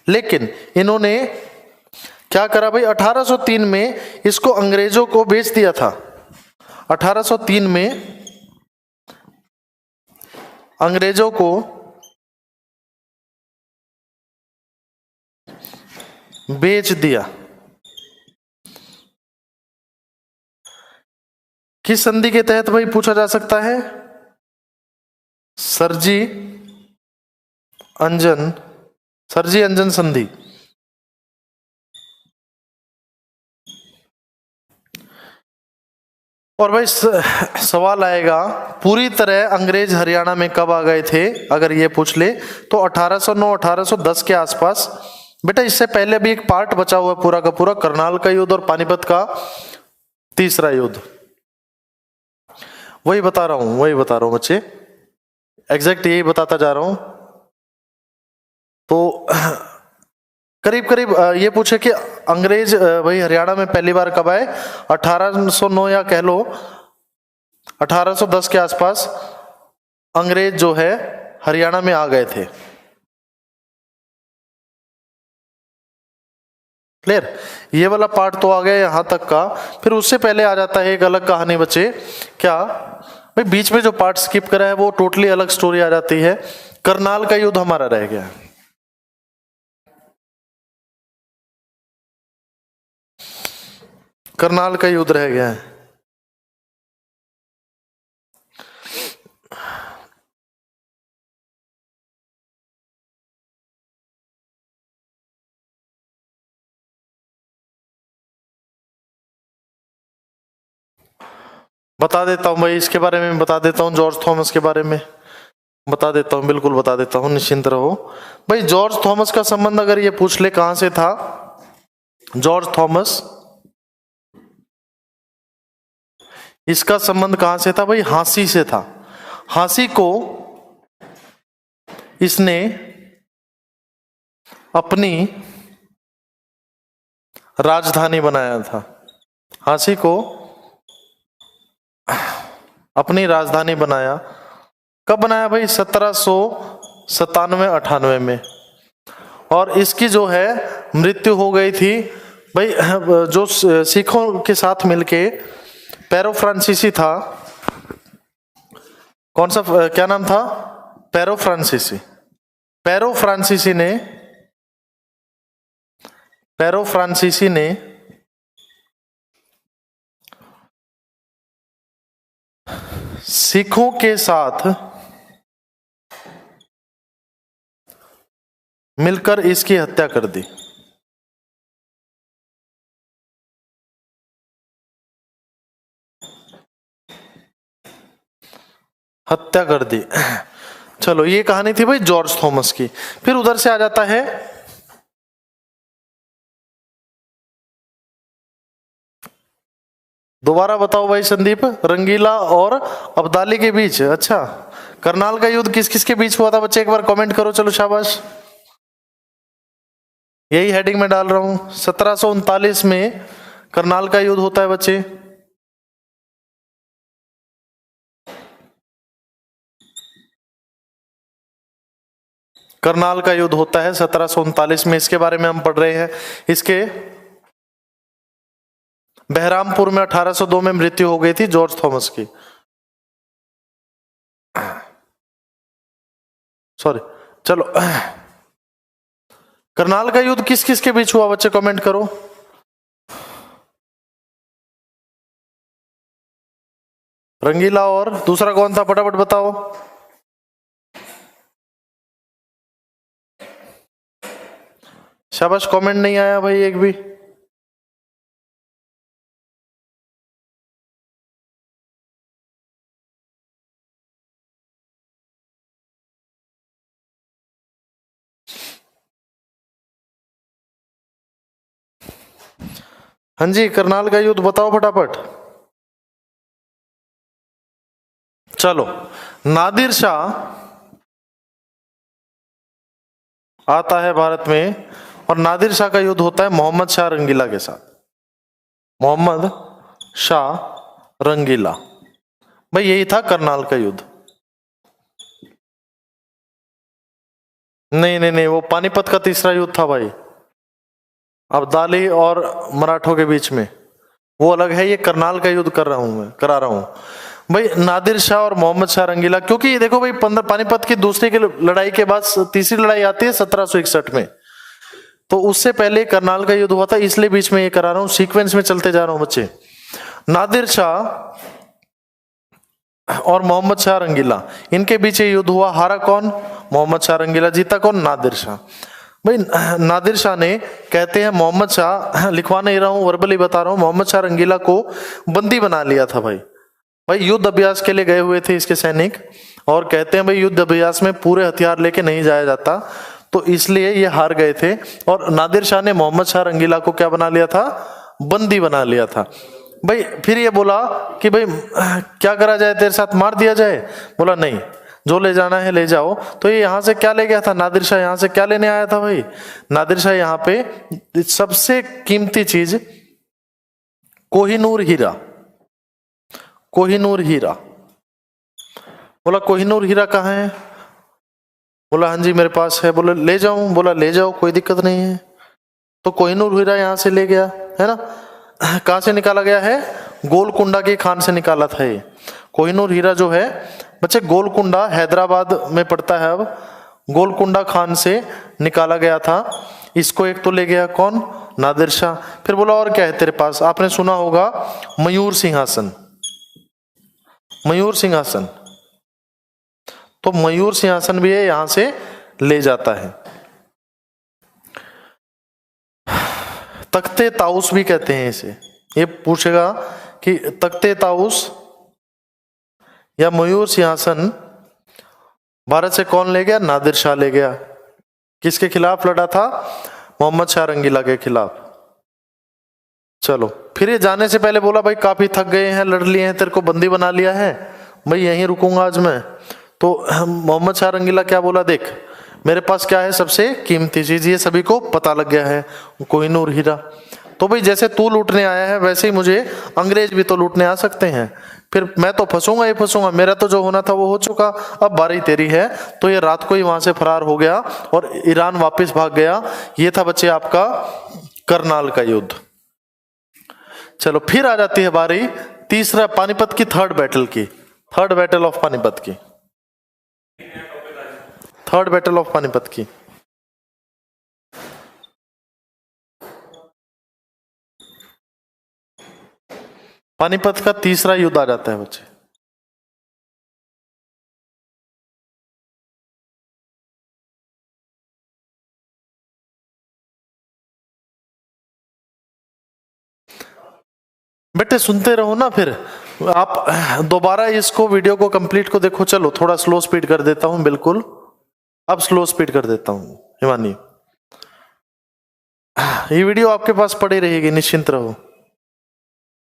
लेकिन इन्होंने क्या करा भाई, 1803 में इसको अंग्रेजों को बेच दिया था। 1803 में अंग्रेजों को बेच दिया। किस संधि के तहत भाई पूछा जा सकता है? सरजी अंजन संधि। और भाई सवाल आएगा, पूरी तरह अंग्रेज हरियाणा में कब आ गए थे? अगर ये पूछ ले तो 1809-1810 के आसपास। बेटा इससे पहले भी एक पार्ट बचा हुआ पूरा का पूरा, करनाल का युद्ध और पानीपत का तीसरा युद्ध। वही बता रहा हूं बच्चे, एग्जैक्ट यही बताता जा रहा हूं। तो करीब करीब ये पूछे कि अंग्रेज भाई हरियाणा में पहली बार कब आए? 1809 या कह लो 1810 के आसपास अंग्रेज जो है हरियाणा में आ गए थे। क्लियर? ये वाला पार्ट तो आ गया यहां तक का। फिर उससे पहले आ जाता है एक अलग कहानी बच्चे। क्या भाई, बीच में जो पार्ट स्किप करा है वो टोटली अलग स्टोरी आ जाती है। करनाल का युद्ध हमारा रह गया। करनाल का युद्ध रह गया है। बता देता हूं भाई, इसके बारे में बता देता हूं, जॉर्ज थॉमस के बारे में बता देता हूं, बिल्कुल बता देता हूं, निश्चिंत रहो भाई। जॉर्ज थॉमस का संबंध अगर ये पूछ ले कहां से था, जॉर्ज थॉमस इसका संबंध कहां से था भाई? हांसी से था। हांसी को इसने अपनी राजधानी बनाया था। हांसी को अपनी राजधानी बनाया। कब बनाया भाई? 1797-98 में। और इसकी जो है मृत्यु हो गई थी भाई, जो सिखों के साथ मिलके पेरो फ्रांसीसी था, कौन सा, क्या नाम था? पेरो फ्रांसीसी। पेरो फ्रांसीसी ने सिखों के साथ मिलकर इसकी हत्या कर दी। हत्या कर दी। चलो, ये कहानी थी भाई जॉर्ज थॉमस की। फिर उधर से आ जाता है दोबारा बताओ भाई संदीप, रंगीला और अब्दाली के बीच। अच्छा, करनाल का युद्ध किस किस के बीच हुआ था बच्चे, एक बार कमेंट करो। चलो शाबाश, यही हेडिंग में डाल रहा हूं। 1739 में करनाल का युद्ध होता है बच्चे। करनाल का युद्ध होता है 1739 में, इसके बारे में हम पढ़ रहे हैं। इसके बहरामपुर में 1802 में मृत्यु हो गई थी जॉर्ज थॉमस की। सॉरी, चलो, करनाल का युद्ध किस किस के बीच हुआ बच्चे, कमेंट करो। रंगीला और दूसरा कौन था, फटाफट बताओ। शाबाश, कमेंट नहीं आया भाई एक भी। हाँ जी, करनाल का युद्ध बताओ फटाफट। चलो, नादिर शाह आता है भारत में और नादिर शाह का युद्ध होता है मोहम्मद शाह रंगीला के साथ। मोहम्मद शाह रंगीला, भाई यही था करनाल का युद्ध। नहीं नहीं नहीं, वो पानीपत का तीसरा युद्ध था भाई, अब्दाली और मराठों के बीच में, वो अलग है। ये करनाल का युद्ध करा रहा हूं भाई, नादिर शाह और मोहम्मद शाह रंगीला। क्योंकि देखो भाई, पानीपत की दूसरी की लड़ाई के बाद तीसरी लड़ाई आती है 1761 में, तो उससे पहले करनाल का युद्ध हुआ था, इसलिए बीच में ये करा रहा हूं, सीक्वेंस में चलते जा रहा हूं बच्चे। नादिर शाह और मोहम्मद शाह रंगीला, इनके बीच ये युद्ध हुआ। हारा कौन? मोहम्मद शाह रंगीला। जीता कौन? नादिर शाह। भाई नादिर शाह ने, कहते हैं मोहम्मद शाह, लिखवा नहीं रहा हूं, वर्बली बता रहा हूं, मोहम्मद शाह रंगीला को बंदी बना लिया था भाई। युद्ध अभ्यास के लिए गए हुए थे इसके सैनिक, और कहते हैं भाई युद्ध अभ्यास में पूरे हथियार लेके नहीं जाया जाता, तो इसलिए ये हार गए थे। और नादिर शाह ने मोहम्मद शाह रंगीला को क्या बना लिया था? बंदी बना लिया था भाई। फिर ये बोला कि भाई क्या करा जाए, तेरे साथ मार दिया जाए? बोला नहीं, जो ले जाना है ले जाओ। तो ये यहाँ से क्या ले गया था नादिर शाह? यहाँ से क्या लेने आया था भाई नादिर शाह? यहाँ पे सबसे कीमती चीज कोहिनूर हीरा। कोहिनूर हीरा। बोला कोहिनूर हीरा कहाँ है? बोला हाँ जी मेरे पास है। बोला ले जाऊं? बोला ले जाओ, कोई दिक्कत नहीं है। तो कोहिनूर हीरा यहाँ से ले गया, है ना। कहाँ से निकाला गया है? गोलकुंडा की खान से निकाला था ये कोहिनूर हीरा जो है बच्चे। गोलकुंडा हैदराबाद में पड़ता है अब। गोलकुंडा खान से निकाला गया था। इसको एक तो ले गया कौन? नादिर शाह। फिर बोला और क्या है तेरे पास? आपने सुना होगा मयूर सिंहासन। मयूर सिंहासन, तो मयूर सिंहासन भी है, यहां से ले जाता है। तख्ते ताउस भी कहते हैं इसे। ये पूछेगा कि तख्ते ताउस या मयूर सिंहासन भारत से कौन ले गया? नादिर शाह ले गया। किसके खिलाफ लड़ा था? मोहम्मद शाह रंगीला के खिलाफ। चलो, फिर ये जाने से पहले बोला भाई काफी थक गए हैं, लड़ लिए हैं, तेरे को बंदी बना लिया है, भाई यहीं रुकूंगा आज मैं। तो मोहम्मद शाह रंगीला क्या बोला? देख मेरे पास क्या है सबसे कीमती चीज, ये सभी को पता लग गया है, कोहिनूर हीरा। तो भाई जैसे तू लूटने आया है वैसे ही मुझे अंग्रेज भी तो लूटने आ सकते हैं, फिर मैं तो फंसूंगा ही फंसूंगा। मेरा तो जो होना था वो हो चुका, अब बारी तेरी है। तो ये रात को ही वहां से फरार हो गया और ईरान वापस भाग गया। ये था बच्चे आपका करनाल का युद्ध। चलो फिर आ जाती है बारी तीसरा पानीपत की थर्ड बैटल ऑफ पानीपत की, थर्ड बैटल ऑफ पानीपत की। पानीपत का तीसरा युद्ध आ जाता है बच्चे। बेटे सुनते रहो ना, फिर आप दोबारा इसको वीडियो को कंप्लीट को देखो। चलो थोड़ा स्लो स्पीड कर देता हूं, बिल्कुल अब स्लो स्पीड कर देता हूं। हिमानी, ये वीडियो आपके पास पड़ी रहेगी, निश्चिंत रहो।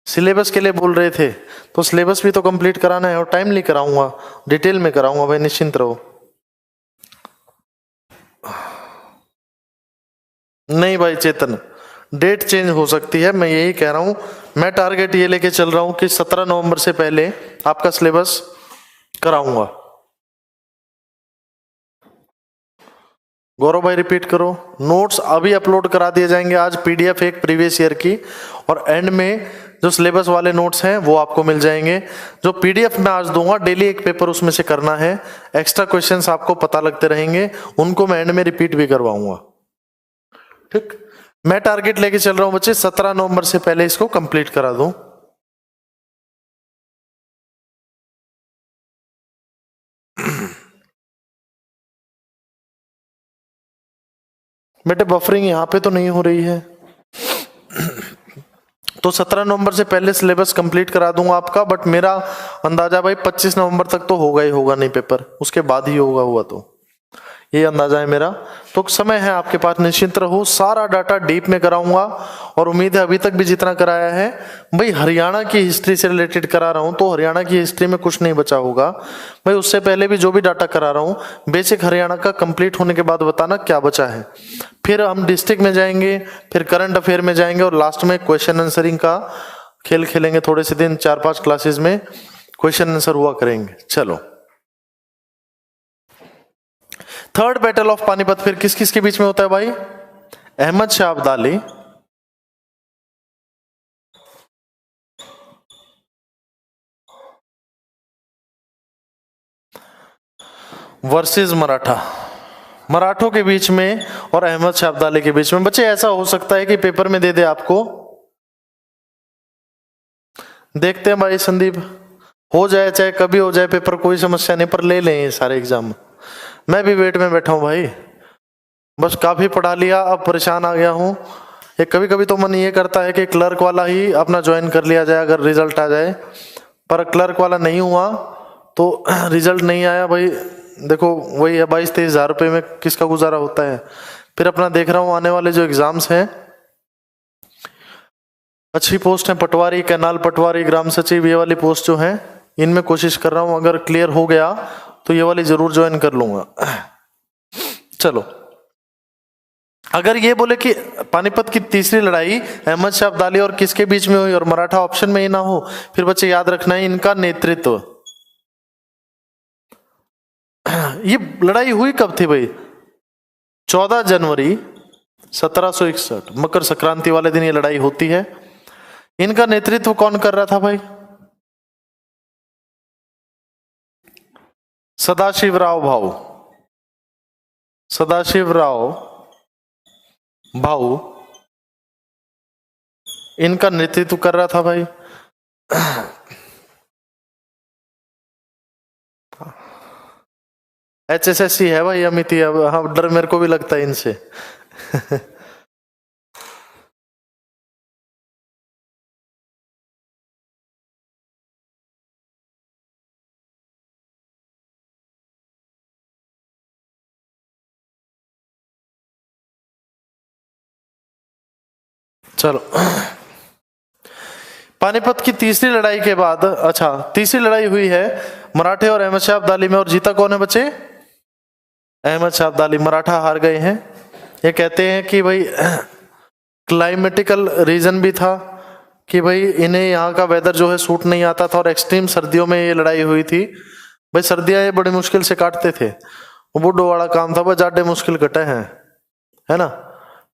सिलेबस के लिए बोल रहे थे तो सिलेबस भी तो कंप्लीट कराना है, और टाइमली कराऊंगा, डिटेल में कराऊंगा भाई, निश्चिंत रहो। नहीं भाई चेतन, डेट चेंज हो सकती है, मैं यही कह रहा हूं। मैं टारगेट ये लेके चल रहा हूं कि 17 नवंबर से पहले आपका सिलेबस कराऊंगा। गौरव भाई रिपीट करो। नोट्स अभी अपलोड करा दिए जाएंगे आज, पीडीएफ एक प्रीवियस ईयर की, और एंड में जो सिलेबस वाले नोट्स हैं वो आपको मिल जाएंगे। जो पीडीएफ मैं आज दूंगा, डेली एक पेपर उसमें से करना है। एक्स्ट्रा क्वेश्चंस आपको पता लगते रहेंगे, उनको मैं एंड में रिपीट भी करवाऊंगा। ठीक, मैं टारगेट लेके चल रहा हूं बच्चे, 17 नवंबर से पहले इसको कंप्लीट करा दूं। बेटे बफरिंग यहां पे तो नहीं हो रही है, तो 17 नवंबर से पहले सिलेबस कंप्लीट करा दूंगा आपका। बट मेरा अंदाजा भाई 25 नवंबर तक तो होगा ही होगा नहीं पेपर, उसके बाद ही होगा, हुआ तो ये अंदाजा है मेरा। तो समय है आपके पास, निश्चिंत रहो। सारा डाटा डीप में कराऊंगा, और उम्मीद है अभी तक भी जितना कराया है भाई हरियाणा की हिस्ट्री से रिलेटेड करा रहा हूं, तो हरियाणा की हिस्ट्री में कुछ नहीं बचा होगा भाई। उससे पहले भी जो भी डाटा करा रहा हूं, बेसिक हरियाणा का कंप्लीट होने के बाद बताना क्या बचा है। फिर हम डिस्ट्रिक्ट में जाएंगे, फिर करंट अफेयर में जाएंगे, और लास्ट में क्वेश्चन आंसरिंग का खेल खेलेंगे। थोड़े से दिन 4-5 क्लासेस में क्वेश्चन आंसर हुआ करेंगे। चलो, थर्ड बैटल ऑफ पानीपत फिर किस किस के बीच में होता है भाई? अहमद शाह अब्दाली वर्सेस मराठों के बीच में, और अहमद शाह अब्दाली के बीच में। बच्चे ऐसा हो सकता है कि पेपर में दे दे आपको, देखते हैं भाई संदीप, हो जाए चाहे कभी हो जाए पेपर, कोई समस्या नहीं, पर ले लें ये सारे एग्जाम। मैं भी वेट में बैठा हूं भाई, बस काफी पढ़ा लिया, अब परेशान आ गया हूं। ये कभी कभी तो मन ये करता है कि क्लर्क वाला ही अपना ज्वाइन कर लिया जाए अगर रिजल्ट आ जाए, पर क्लर्क वाला नहीं हुआ तो रिजल्ट नहीं आया भाई। देखो वही है, 22-23 हजार रुपये में किसका गुजारा होता है। फिर अपना देख रहा हूँ आने वाले जो एग्जाम्स हैं, अच्छी पोस्ट है, पटवारी, कैनाल पटवारी, ग्राम सचिव, ये वाली पोस्ट जो है इनमें कोशिश कर रहा हूँ। अगर क्लियर हो गया तो ये वाली जरूर ज्वाइन कर लूंगा। चलो, अगर ये बोले कि पानीपत की तीसरी लड़ाई अहमद शाह अब्दाली और किसके बीच में हुई और मराठा ऑप्शन में ही ना हो, फिर बच्चे याद रखना है इनका नेतृत्व। ये लड़ाई हुई कब थी भाई? 14 जनवरी 1761, मकर संक्रांति वाले दिन ये लड़ाई होती है। इनका नेतृत्व कौन कर रहा था भाई? सदाशिवराव भाऊ इनका नेतृत्व कर रहा था भाई। HSSC है भाई अमित, हाँ डर मेरे को भी लगता है इनसे। चलो, पानीपत की तीसरी लड़ाई के बाद, अच्छा तीसरी लड़ाई हुई है मराठे और अहमद शाह अब्दाली में, और जीता कौन है बच्चे? अहमद शाह अब्दाली। मराठा हार गए हैं। ये कहते हैं कि भाई क्लाइमेटिकल रीजन भी था कि भाई इन्हें यहाँ का वेदर जो है सूट नहीं आता था, और एक्सट्रीम सर्दियों में ये लड़ाई हुई थी। भाई सर्दियां ये बड़ी मुश्किल से काटते थे, वो बूढ़ो वाला काम था, भाई जाडे मुश्किल कटे हैं, है ना,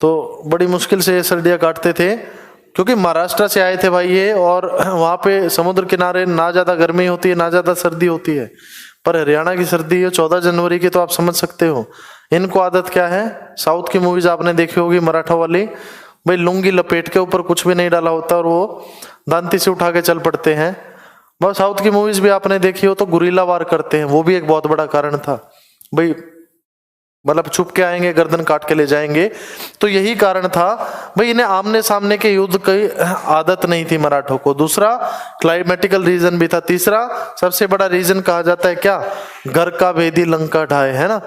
तो बड़ी मुश्किल से ये सर्दियां काटते थे। क्योंकि महाराष्ट्र से आए थे भाई ये, और वहां पे समुद्र किनारे ना ज्यादा गर्मी होती है ना ज्यादा सर्दी होती है, पर हरियाणा की सर्दी है 14 जनवरी की, तो आप समझ सकते हो इनको आदत क्या है। साउथ की मूवीज आपने देखी होगी मराठा वाली, भाई लुंगी लपेट के ऊपर कुछ भी नहीं डाला होता और वो दांती से उठा के चल पड़ते हैं। बस साउथ की मूवीज भी आपने देखी हो तो गुरीला वार करते हैं, वो भी एक बहुत बड़ा कारण था भाई, मतलब छुप के आएंगे गर्दन काट के ले जाएंगे। तो यही कारण था भाई, इन्हें आमने सामने के युद्ध की आदत नहीं थी मराठों को। दूसरा क्लाइमेटिकल रीजन भी था। तीसरा सबसे बड़ा रीजन कहा जाता है क्या, घर का भेदी लंका ढाए, है ना।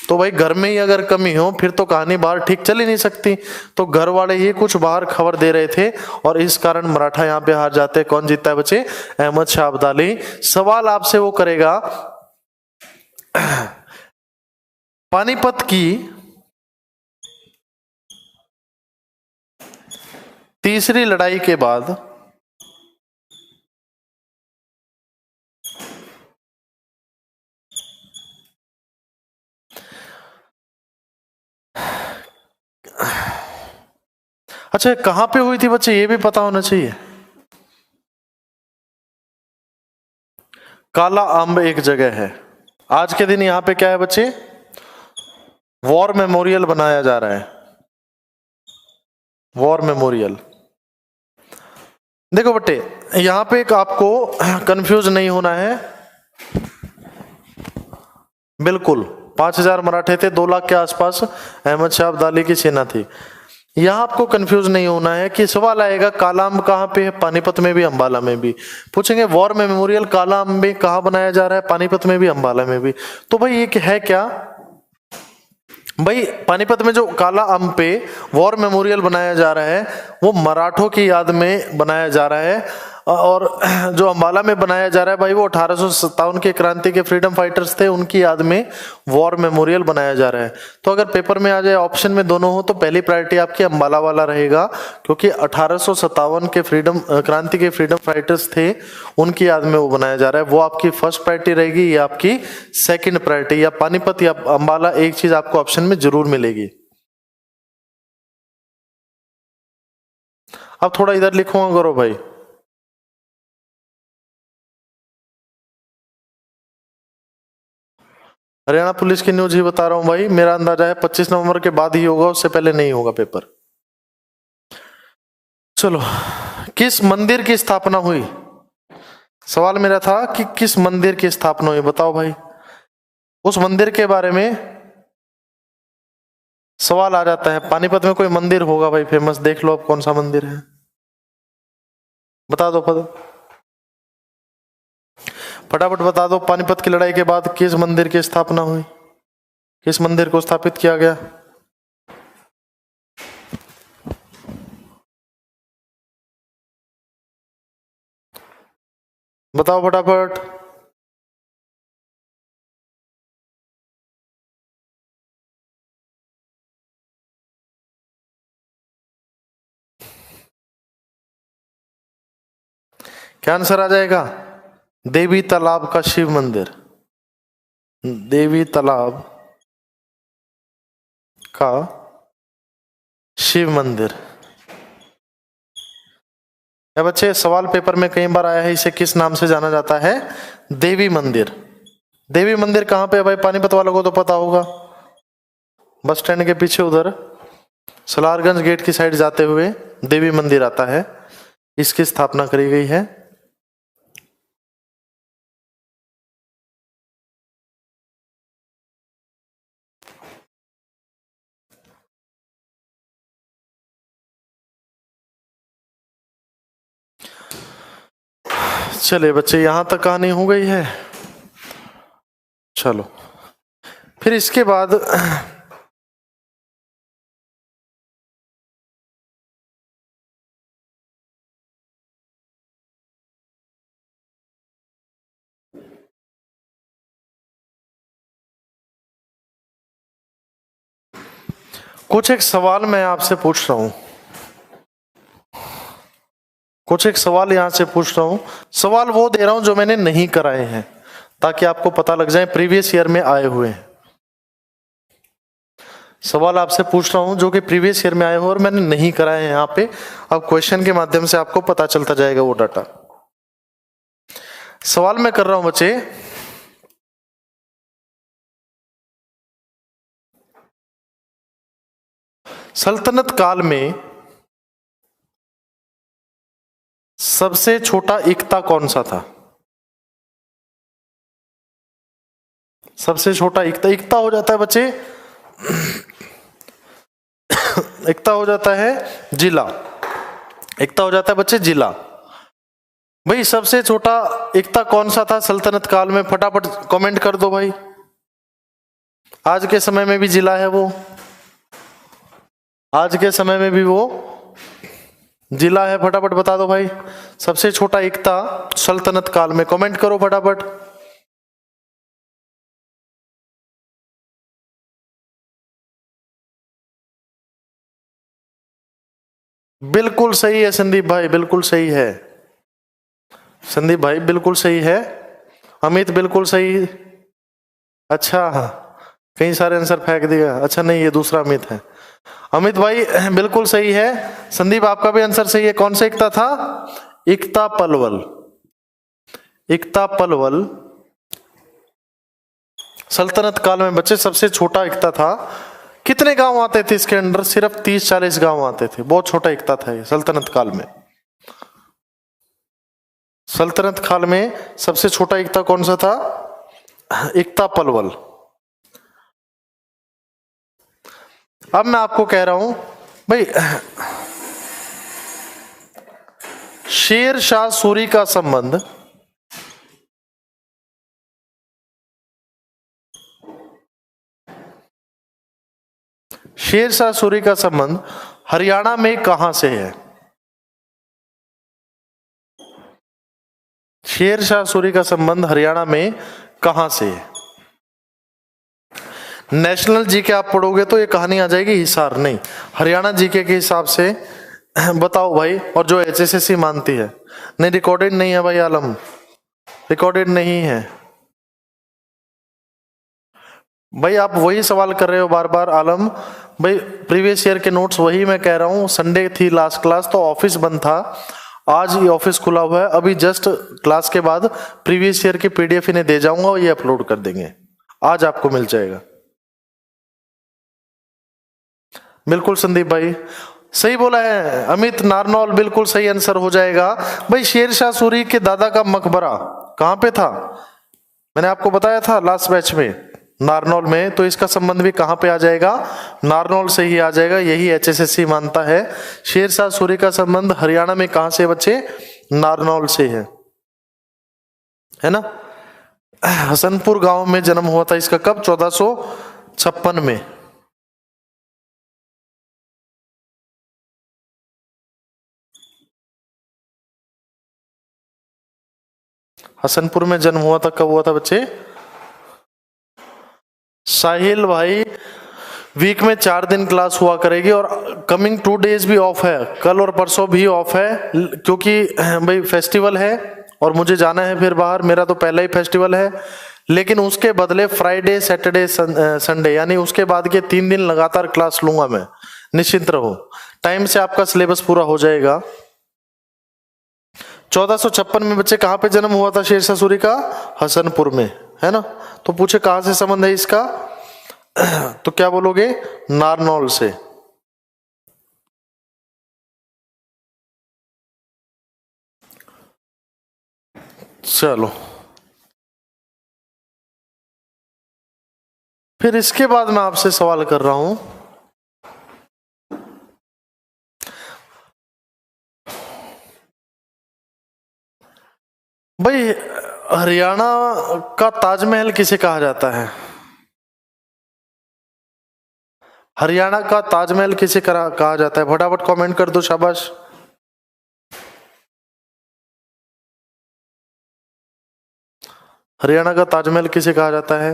तो भाई घर में ही अगर कमी हो फिर तो कहानी बाहर ठीक चल ही नहीं सकती। तो घर वाले ही कुछ बाहर खबर दे रहे थे और इस कारण मराठा यहाँ पे हार जाते। कौन जीतता है बच्चे, अहमद शाह अब्दाली। सवाल आपसे वो करेगा पानीपत की तीसरी लड़ाई के बाद अच्छा कहां पे हुई थी बच्चे, ये भी पता होना चाहिए। काला अम्ब एक जगह है। आज के दिन यहां पे क्या है बच्चे, वॉर मेमोरियल बनाया जा रहा है, वॉर मेमोरियल। देखो बट्टे यहां पे एक आपको कंफ्यूज नहीं होना है, बिल्कुल 5000 मराठे थे, 2 लाख के आसपास अहमद शाह अब्दाली की सेना थी। यहां आपको कंफ्यूज नहीं होना है कि सवाल आएगा काला अम्ब कहां पे है, पानीपत में भी अंबाला में भी। पूछेंगे वॉर मेमोरियल काला अम्ब कहां बनाया जा रहा है, पानीपत में भी अंबाला में भी। तो भाई ये है क्या, भाई पानीपत में जो काला अम्ब पे वॉर मेमोरियल बनाया जा रहा है वो मराठों की याद में बनाया जा रहा है, और जो अंबाला में बनाया जा रहा है भाई वो 1857 के क्रांति के फ्रीडम फाइटर्स थे, उनकी याद में वॉर मेमोरियल बनाया जा रहा है। तो अगर पेपर में आ जाए ऑप्शन में दोनों हो तो पहली प्रायोरिटी आपकी अंबाला वाला रहेगा, क्योंकि 1857 के क्रांति के फ्रीडम फाइटर्स थे, उनकी याद में वो बनाया जा रहा है, वो आपकी फर्स्ट प्रायोरिटी रहेगी, ये आपकी सेकेंड प्रायोरिटी। या पानीपत या अंबाला एक चीज आपको ऑप्शन में जरूर मिलेगी। अब थोड़ा इधर लिखूंगा करो भाई, हरियाणा पुलिस की न्यूज ही बता रहा हूं भाई, मेरा अंदाजा है 25 नवंबर के बाद ही होगा, उससे पहले नहीं होगा पेपर। चलो, किस मंदिर की स्थापना हुई, सवाल मेरा था कि किस मंदिर की स्थापना हुई, बताओ भाई। उस मंदिर के बारे में सवाल आ जाता है। पानीपत में कोई मंदिर होगा भाई फेमस, देख लो अब कौन सा मंदिर है, बता दो फटाफट बता दो। पानीपत की लड़ाई के बाद किस मंदिर की स्थापना हुई, किस मंदिर को स्थापित किया गया। बताओ फटाफट। क्या आंसर आ जाएगा, देवी तालाब का शिव मंदिर, देवी तालाब का शिव मंदिर। या बच्चे सवाल पेपर में कई बार आया है, इसे किस नाम से जाना जाता है, देवी मंदिर। देवी मंदिर कहां पे है भाई, पानीपत वालों को तो पता होगा, बस स्टैंड के पीछे उधर सलारगंज गेट की साइड जाते हुए देवी मंदिर आता है, इसकी स्थापना करी गई है। चलिए बच्चे यहां तक कहानी हो गई है। चलो फिर इसके बाद कुछ एक सवाल मैं आपसे पूछ रहा हूं, कुछ एक सवाल यहां से पूछ रहा हूं। सवाल वो दे रहा हूं जो मैंने नहीं कराए हैं, ताकि आपको पता लग जाए प्रीवियस ईयर में आए हुए हैं। सवाल आपसे पूछ रहा हूं जो कि प्रीवियस ईयर में आए हो और मैंने नहीं कराए हैं यहाँ पे। अब क्वेश्चन के माध्यम से आपको पता चलता जाएगा वो डाटा। सवाल मैं कर रहा हूं बच्चे, सल्तनत काल में सबसे छोटा इक्ता कौन सा था? सबसे छोटा इक्ता, इक्ता हो जाता है बच्चे, इक्ता हो जाता है जिला, इक्ता हो जाता है बच्चे जिला। भाई सबसे छोटा इक्ता कौन सा था सल्तनत काल में? फटाफट कमेंट कर दो भाई। आज के समय में भी जिला है वो, आज के समय में भी वो जिला है। फटाफट बता दो भाई, सबसे छोटा इक्ता सल्तनत काल में, कमेंट करो फटाफट। बिल्कुल सही है संदीप भाई, बिल्कुल सही है संदीप भाई, बिल्कुल सही है। अमित बिल्कुल सही। अच्छा हाँ, कई सारे आंसर फेंक दिया। अच्छा नहीं, ये दूसरा अमित है। अमित भाई बिल्कुल सही है। संदीप आपका भी आंसर सही है। कौन सा इक्ता था? इक्ता पलवल, इक्ता पलवल सल्तनत काल में बच्चे सबसे छोटा इक्ता था। कितने गांव आते थे इसके अंदर? सिर्फ 30-40 गांव आते थे। बहुत छोटा इक्ता था ये सल्तनत काल में। सल्तनत काल में सबसे छोटा इक्ता कौन सा था? इक्ता पलवल। अब मैं आपको कह रहा हूं भाई, शेर शाह सूरी का संबंध शेर शाह सूरी का संबंध हरियाणा में कहां से है? शेर शाह सूरी का संबंध हरियाणा में कहां से है? नेशनल जीके आप पढ़ोगे तो ये कहानी आ जाएगी हिसार, नहीं हरियाणा जीके के हिसाब से बताओ भाई। और जो एचएसएससी मानती है, नहीं रिकॉर्डेड नहीं है भाई आलम, रिकॉर्डेड नहीं है भाई। आप वही सवाल कर रहे हो बार बार आलम भाई, प्रीवियस ईयर के नोट्स वही मैं कह रहा हूँ। संडे थी लास्ट क्लास तो ऑफिस बंद था, आज ये ऑफिस खुला हुआ है। अभी जस्ट क्लास के बाद प्रीवियस ईयर की पीडीएफ इन्हें दे जाऊंगा और ये अपलोड कर देंगे, आज आपको मिल जाएगा। बिल्कुल संदीप भाई सही बोला है। अमित नारनौल बिल्कुल सही आंसर हो जाएगा भाई। शेर शाह सूरी के दादा का मकबरा कहां पे था? मैंने आपको बताया था लास्ट बैच में, नारनौल में। तो इसका संबंध भी कहां पे आ जाएगा? नारनौल से ही आ जाएगा। यही एचएसएससी मानता है। शेर शाह सूरी का संबंध हरियाणा में कहां से बच्चे? नारनौल से है ना। हसनपुर गांव में जन्म हुआ था इसका। कब? 1456 में। हसनपुर में जन्म हुआ था। कब हुआ था बच्चे? साहिल भाई वीक में 4 दिन क्लास हुआ करेगी और कमिंग 2 डेज भी ऑफ है, कल और परसों भी ऑफ है, क्योंकि भाई फेस्टिवल है और मुझे जाना है फिर बाहर। मेरा तो पहला ही फेस्टिवल है, लेकिन उसके बदले फ्राइडे सैटरडे संडे यानी उसके बाद के 3 दिन लगातार क्लास लूंगा मैं। निश्चिंत रहो, टाइम से आपका सिलेबस पूरा हो जाएगा। 1456 में बच्चे कहां पे जन्म हुआ था शेरशाह सूरी का? हसनपुर में, है ना। तो पूछे कहां से संबंध है इसका, तो क्या बोलोगे? नारनौल से। चलो फिर इसके बाद मैं आपसे सवाल कर रहा हूं, भाई हरियाणा का ताजमहल किसे कहा जाता है? हरियाणा का ताजमहल किसे कहा जाता है? फटाफट कमेंट कर दो, शाबाश। हरियाणा का ताजमहल किसे कहा जाता है?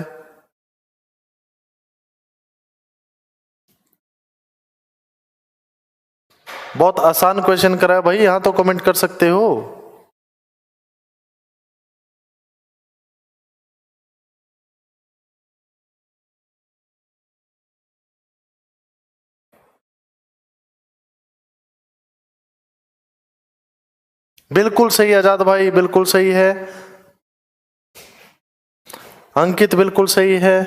बहुत आसान क्वेश्चन करा है भाई, यहां तो कमेंट कर सकते हो। बिल्कुल सही आजाद भाई, बिल्कुल सही है। अंकित बिल्कुल सही है।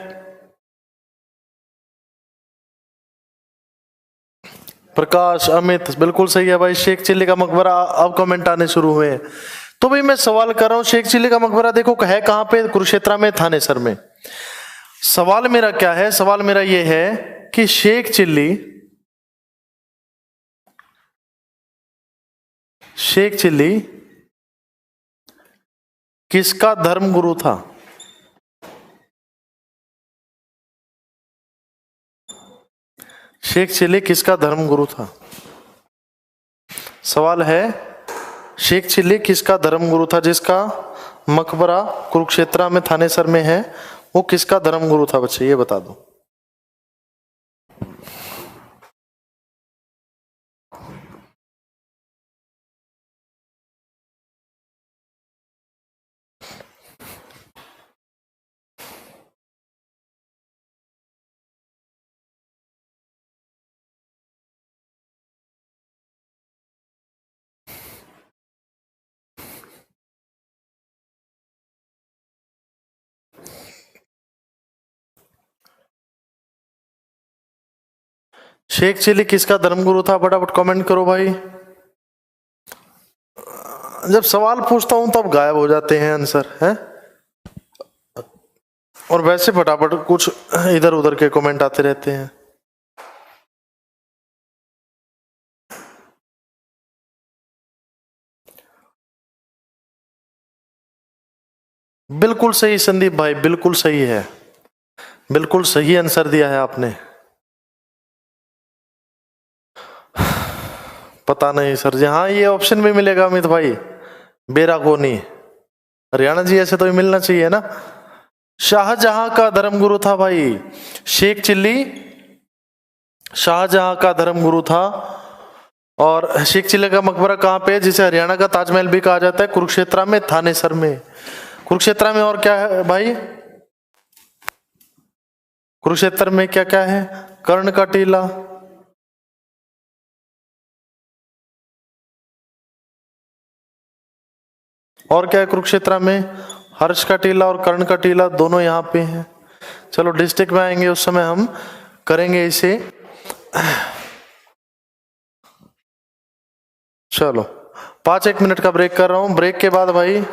प्रकाश, अमित बिल्कुल सही है भाई। शेख चिल्ली का मकबरा, अब कमेंट आने शुरू हुए हैं। तो भाई मैं सवाल कर रहा हूं, शेख चिल्ली का मकबरा देखो है कहां पे? कुरुक्षेत्र में, थानेसर में। सवाल मेरा क्या है? सवाल मेरा ये है कि शेख चिल्ली किसका धर्म गुरु था? शेख चिल्ली किसका धर्म गुरु था? सवाल है, शेख चिल्ली किसका धर्म गुरु था? जिसका मकबरा कुरुक्षेत्र में, थानेसर में है, वो किसका धर्म गुरु था बच्चे, ये बता दो। शेख चिल्ली किसका धर्मगुरु था? फटाफट कमेंट करो भाई। जब सवाल पूछता हूं तब गायब हो जाते हैं आंसर, हैं? और वैसे फटाफट कुछ इधर उधर के कमेंट आते रहते हैं। बिल्कुल सही संदीप भाई, बिल्कुल सही है, बिल्कुल सही आंसर दिया है आपने। पता नहीं सर जी, हाँ ये ऑप्शन भी मिलेगा अमित भाई, बेरागोनी, हरियाणा जी, ऐसे तो ही मिलना चाहिए ना। शाहजहां का धर्मगुरु था भाई, शेख चिल्ली शाहजहां का धर्मगुरु था। और शेख चिल्ली का मकबरा कहाँ पे है, जिसे हरियाणा का ताजमहल भी कहा जाता है? कुरुक्षेत्र में, थानेसर में। कुरुक्षेत्र में और क्या है भाई? कुरुक्षेत्र में क्या क्या है? कर्ण का टीला, और क्या है कुरुक्षेत्र में? हर्ष का टीला और कर्ण का टीला, दोनों यहाँ पे हैं। चलो डिस्ट्रिक्ट में आएंगे उस समय हम करेंगे इसे। चलो 5-1 मिनट का ब्रेक कर रहा हूं। ब्रेक के बाद भाई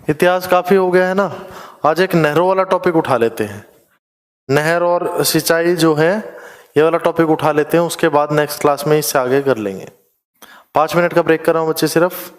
इतिहास काफी हो गया है ना, आज एक नहरों वाला टॉपिक उठा लेते हैं। नहर और सिंचाई जो है, ये वाला टॉपिक उठा लेते हैं, उसके बाद नेक्स्ट क्लास में इससे आगे कर लेंगे। 5 मिनट का ब्रेक कर रहा हूं बच्चे सिर्फ।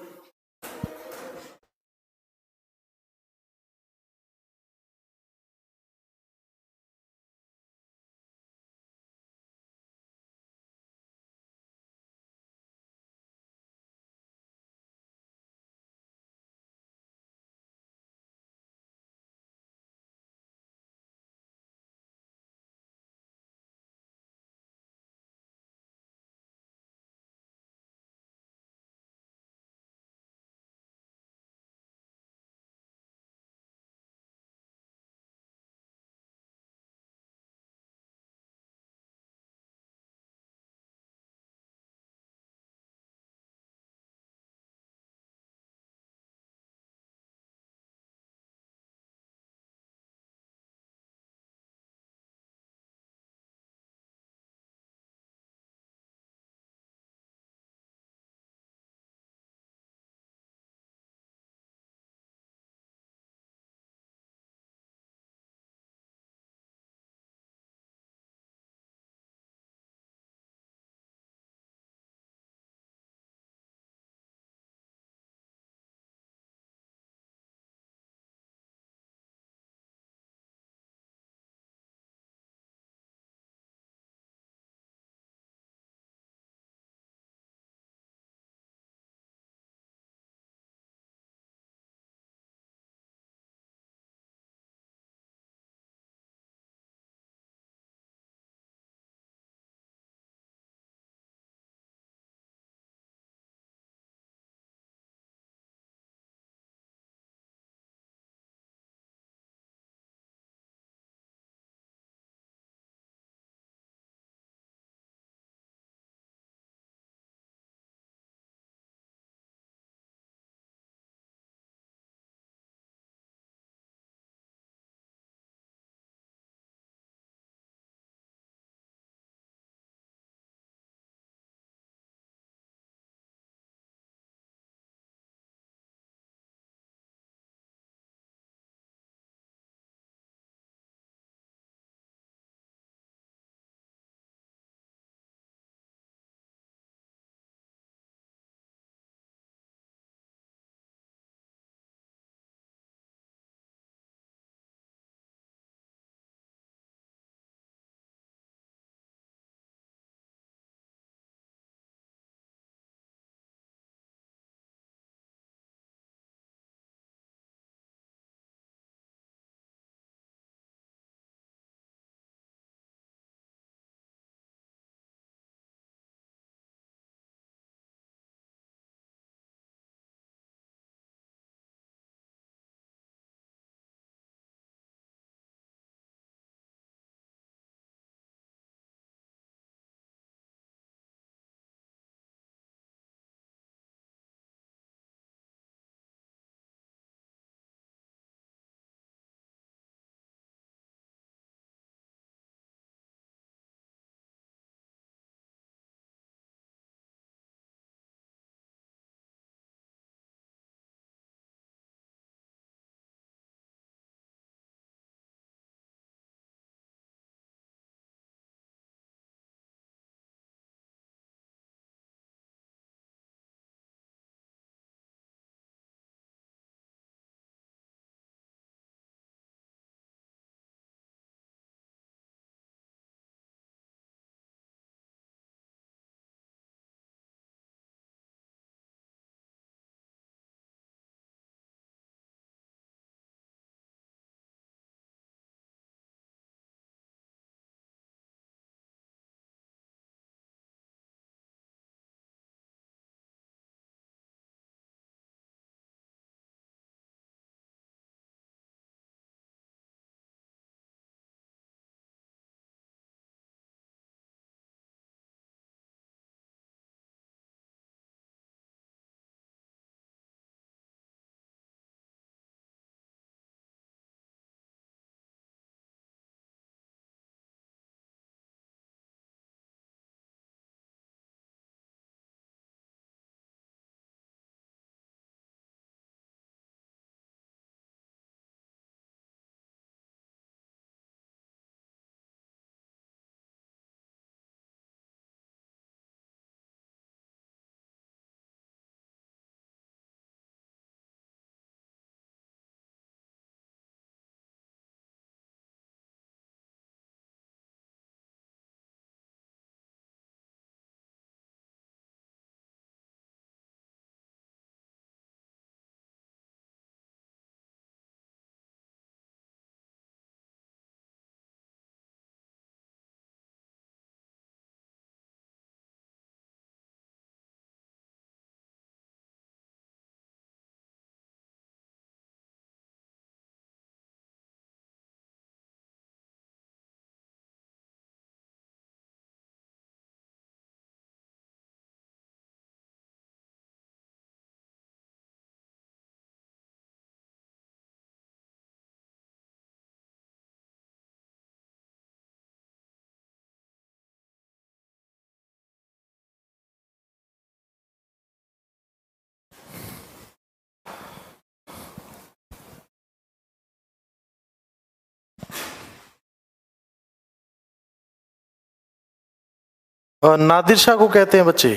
नादिर शाह को कहते हैं बच्चे।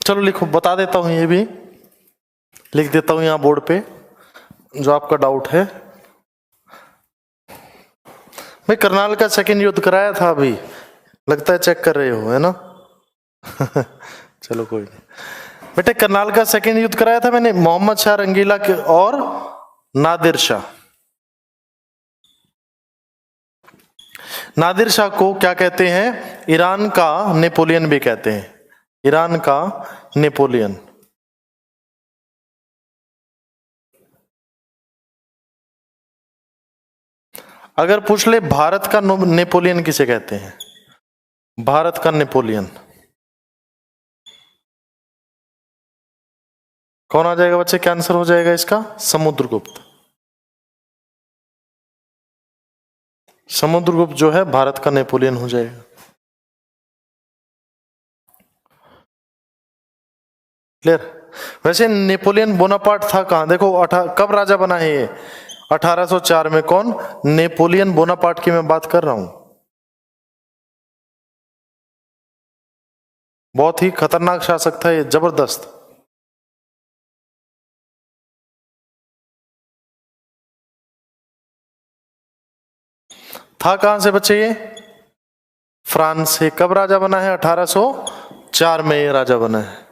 चलो लिखो, बता देता हूं, ये भी लिख देता हूं यहां बोर्ड पे जो आपका डाउट है। भाई करनाल का सेकंड युद्ध कराया था अभी, लगता है चेक कर रहे हो, है ना? चलो कोई नहीं बेटे, करनाल का सेकंड युद्ध कराया था मैंने, मोहम्मद शाह रंगीला के और नादिर शाह। नादिर शाह को क्या कहते हैं? ईरान का नेपोलियन भी कहते हैं, ईरान का नेपोलियन। अगर पूछ ले भारत का नेपोलियन किसे कहते हैं? भारत का नेपोलियन कौन आ जाएगा बच्चे? क्या आंसर हो जाएगा इसका? समुद्रगुप्त। समुद्रगुप्त जो है भारत का नेपोलियन हो जाएगा। क्लियर? वैसे नेपोलियन बोनापार्ट था कहां? देखो कब राजा बना है ये? 1804 में। कौन? नेपोलियन बोनापार्ट की मैं बात कर रहा हूं। बहुत ही खतरनाक शासक था ये, जबरदस्त। था कहां से बच्चे ये? फ्रांस से। कब राजा बना है? 1804 में ये राजा बना है।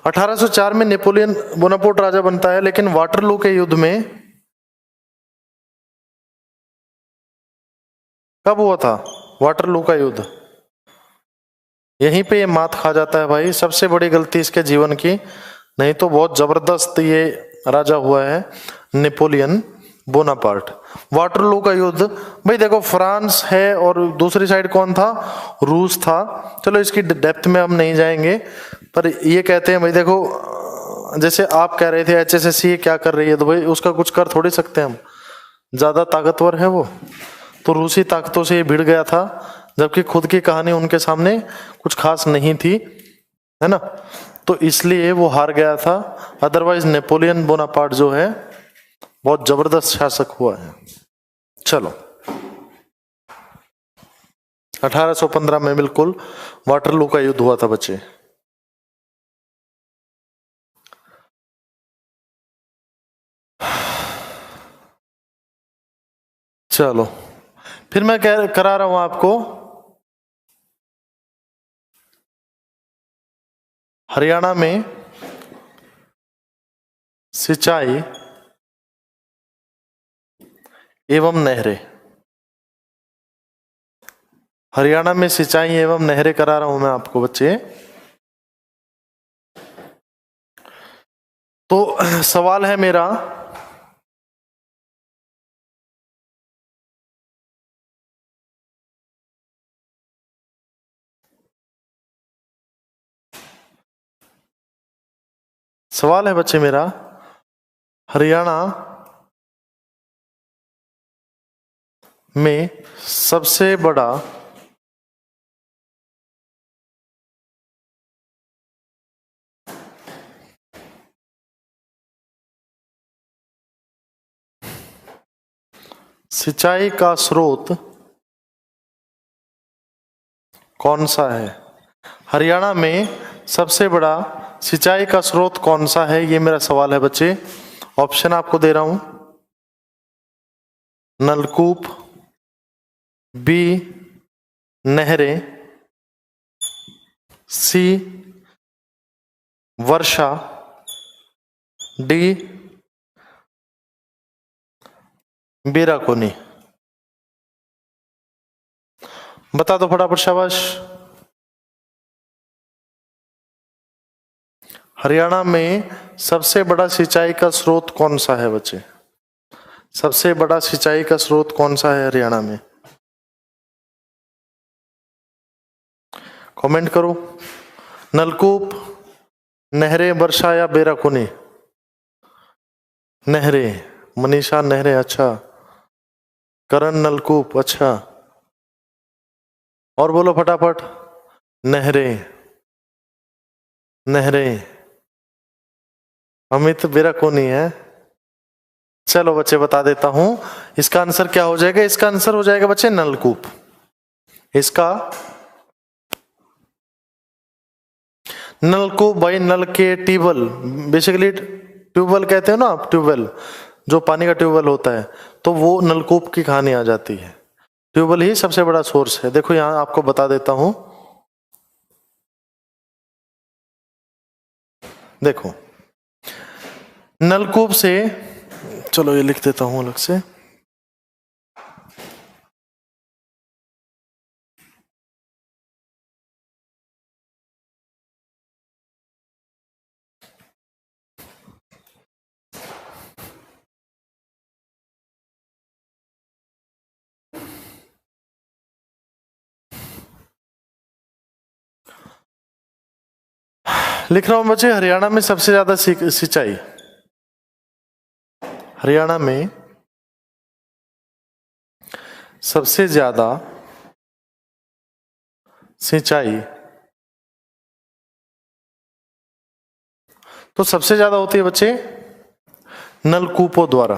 1804 में नेपोलियन बोनापार्ट राजा बनता है, लेकिन वाटरलू के युद्ध में कब हुआ था? वाटरलू का युद्ध, यहीं पे ये मात खा जाता है भाई। सबसे बड़ी गलती इसके जीवन की, नहीं तो बहुत जबरदस्त ये राजा हुआ है नेपोलियन बोनापार्ट। वाटरलू का युद्ध, भाई देखो फ्रांस है और दूसरी साइड कौन था? रूस था। चलो इसकी डेप्थ में हम नहीं जाएंगे, पर ये कहते हैं भाई देखो, जैसे आप कह रहे थे एचएसएससी क्या कर रही है, तो भाई उसका कुछ कर थोड़ी सकते हैं हम, ज्यादा ताकतवर है वो। तो रूसी ताकतों से ये भिड़ गया था, जबकि खुद की कहानी उनके सामने कुछ खास नहीं थी, है ना? तो इसलिए वो हार गया था। अदरवाइज नेपोलियन बोनापार्ट जो है बहुत जबरदस्त शासक हुआ है। चलो 1815 में बिल्कुल वाटरलू का युद्ध हुआ था बच्चे। चलो फिर मैं करा रहा हूं आपको हरियाणा में सिंचाई एवं नहरें। हरियाणा में सिंचाई एवं नहरें करा रहा हूं मैं आपको बच्चे। तो सवाल है मेरा, सवाल है बच्चे मेरा, हरियाणा में सबसे बड़ा सिंचाई का स्रोत कौन सा है? हरियाणा में सबसे बड़ा सिंचाई का स्रोत कौन सा है, ये मेरा सवाल है बच्चे। ऑप्शन आपको दे रहा हूं, नलकूप, बी नहरें, सी वर्षा, डी बीराकोनी। बता दो फटाफट, शाबाश। हरियाणा में सबसे बड़ा सिंचाई का स्रोत कौन सा है बच्चे? सबसे बड़ा सिंचाई का स्रोत कौन सा है हरियाणा में? कमेंट करो। नलकूप, नहरें, वर्षा या बेराकुनी? नहरें, मनीषा नहरें, अच्छा। करण नलकूप, अच्छा। और बोलो फटाफट। नहरें, नहरें। अमित बेराकुनी है। चलो बच्चे बता देता हूं, इसका आंसर क्या हो जाएगा, इसका आंसर हो जाएगा बच्चे नलकूप। इसका नलकूप भाई, नल के ट्यूबवेल, बेसिकली ट्यूबवेल कहते हो ना आप, ट्यूबवेल जो पानी का ट्यूबवेल होता है, तो वो नलकूप की कहानी आ जाती है। ट्यूबवेल ही सबसे बड़ा सोर्स है। देखो यहां आपको बता देता हूं, देखो नलकूप से, चलो ये लिख देता हूं अलग से, लिख रहा हूं बच्चे, हरियाणा में सबसे ज्यादा सिंचाई, हरियाणा में सबसे ज्यादा सिंचाई, तो सबसे ज्यादा होती है बच्चे नलकूपों द्वारा,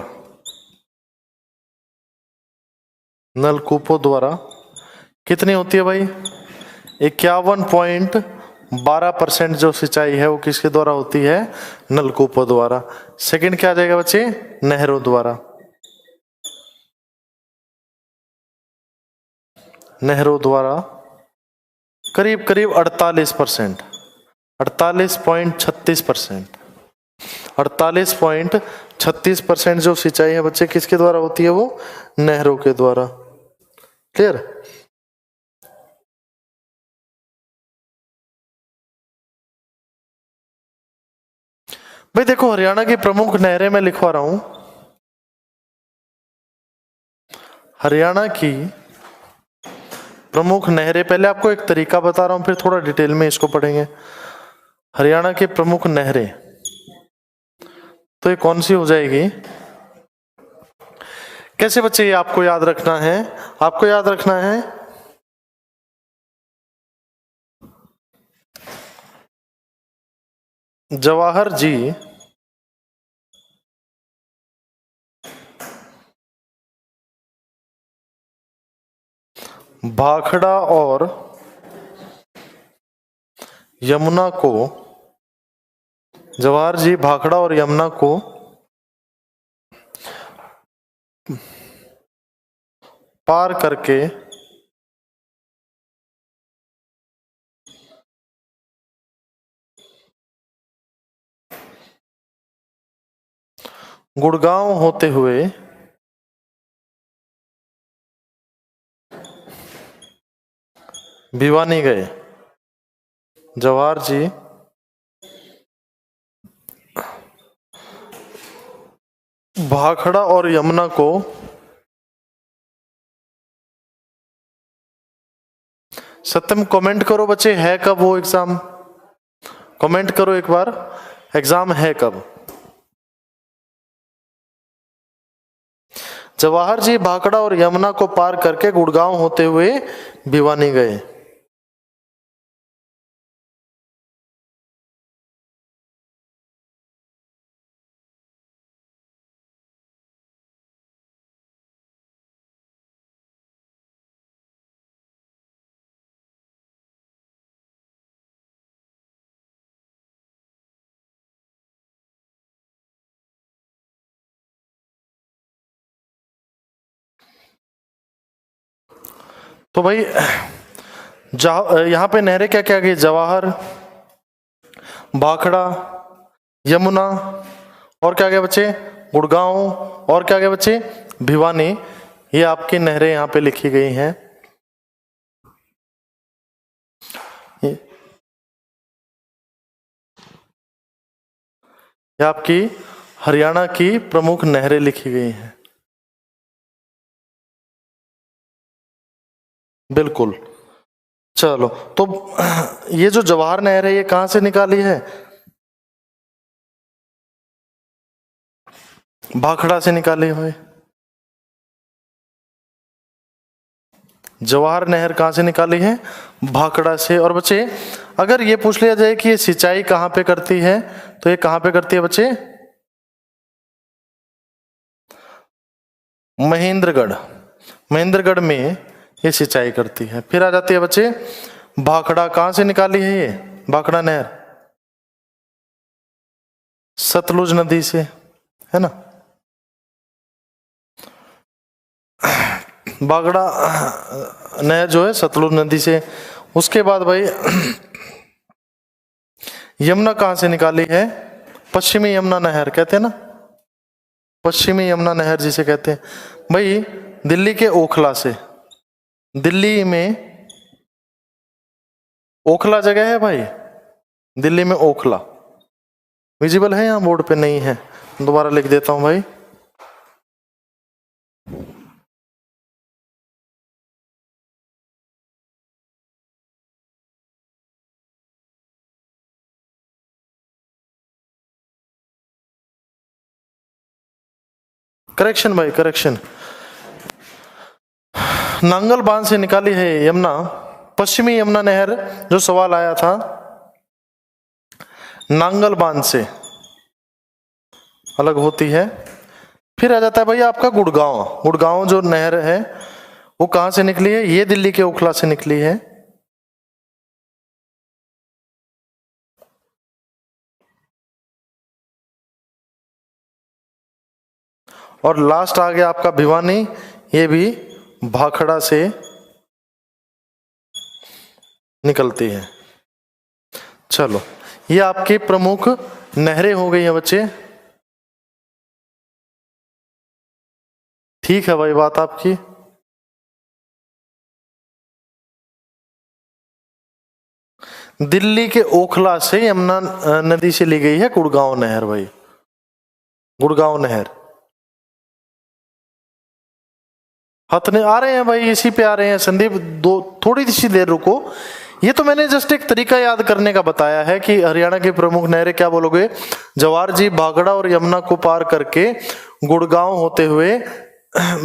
नलकूपों द्वारा। कितनी होती है भाई, 51.12% जो सिंचाई है वो किसके द्वारा होती है, नलकूपों द्वारा। सेकंड क्या आ जाएगा बच्चे, नहरों द्वारा, नहरों द्वारा करीब करीब 48%, 48.36%, 48.36% जो सिंचाई है बच्चे किसके द्वारा होती है, वो नहरों के द्वारा। क्लियर। भाई देखो हरियाणा की प्रमुख नहरें मैं लिखवा रहा हूं, हरियाणा की प्रमुख नहरें, पहले आपको एक तरीका बता रहा हूं फिर थोड़ा डिटेल में इसको पढ़ेंगे। हरियाणा की प्रमुख नहरें, तो ये कौन सी हो जाएगी, कैसे बच्चे ये आपको याद रखना है, आपको याद रखना है जवाहर जी भाखड़ा और यमुना को, जवाहर जी भाखड़ा और यमुना को पार करके गुड़गांव होते हुए भिवानी गए। जवाहर जी भाखड़ा और यमुना को सत्यम कमेंट करो बच्चे, है कब वो एग्जाम, कमेंट करो एक बार, एग्जाम है कब। जवाहर जी भाखड़ा और यमुना को पार करके गुड़गांव होते हुए भिवानी गए। तो भाई यहां पे नहरें क्या क्या गई, जवाहर, भाखड़ा, यमुना, और क्या गया बच्चे, गुड़गांव, और क्या गया बच्चे, भिवानी। ये आपकी नहरें यहां पे लिखी गई हैं। ये आपकी हरियाणा की प्रमुख नहरें लिखी गई हैं। बिल्कुल। चलो तो ये जो जवाहर नहर है ये कहां से निकाली है, भाखड़ा से निकाली हुई। जवाहर नहर कहां से निकाली है, भाखड़ा से। और बच्चे अगर ये पूछ लिया जाए कि ये सिंचाई कहां पे करती है, तो ये कहां पे करती है बच्चे, महेंद्रगढ़, महेंद्रगढ़ में ये सिंचाई करती है। फिर आ जाती है बच्चे भाखड़ा, कहां से निकाली है ये भाखड़ा नहर? सतलुज नदी से, है ना। भाखड़ा नहर जो है सतलुज नदी से। उसके बाद भाई यमुना कहां से निकाली है? पश्चिमी यमुना नहर कहते हैं ना, पश्चिमी यमुना नहर जिसे कहते हैं भाई, दिल्ली के ओखला से। दिल्ली में ओखला जगह है भाई, दिल्ली में ओखला विजिबल है, यहां बोर्ड पे नहीं है, दोबारा लिख देता हूं भाई। करेक्शन भाई, करेक्शन। नांगल बांध से निकाली है यमुना, पश्चिमी यमुना नहर जो सवाल आया था, नांगल बांध से अलग होती है। फिर आ जाता है भैया आपका गुड़गांव। गुड़गांव जो नहर है वो कहां से निकली है? ये दिल्ली के ओखला से निकली है। और लास्ट आ गया आपका भिवानी, ये भी भाखड़ा से निकलती है। चलो, ये आपकी प्रमुख नहरें हो गई हैं बच्चे। ठीक है भाई बात आपकी। दिल्ली के ओखला से यमुना नदी से ली गई है गुड़गांव नहर भाई, गुड़गांव नहर। हथने आ रहे हैं भाई, इसी पे आ रहे हैं संदीप, दो थोड़ी सी देर रुको। ये तो मैंने जस्ट एक तरीका याद करने का बताया है कि हरियाणा की प्रमुख नहरें, क्या बोलोगे? जवाहर जी भाखड़ा और यमुना को पार करके गुड़गांव होते हुए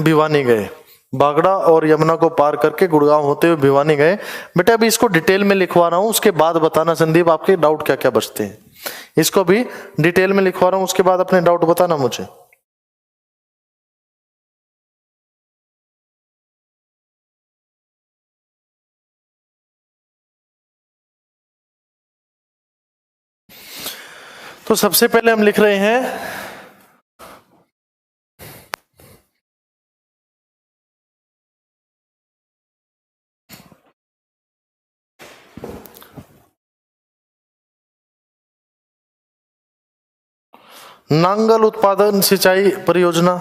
भिवानी गए, भाखड़ा और यमुना को पार करके गुड़गांव होते हुए भिवानी गए। बेटा अभी इसको डिटेल में लिखवा रहा हूं, उसके बाद बताना संदीप आपके डाउट क्या क्या बचते हैं। इसको भी डिटेल में लिखवा रहा हूं, उसके बाद अपने डाउट बताना मुझे। तो सबसे पहले हम लिख रहे हैं नांगल उत्पादन सिंचाई परियोजना।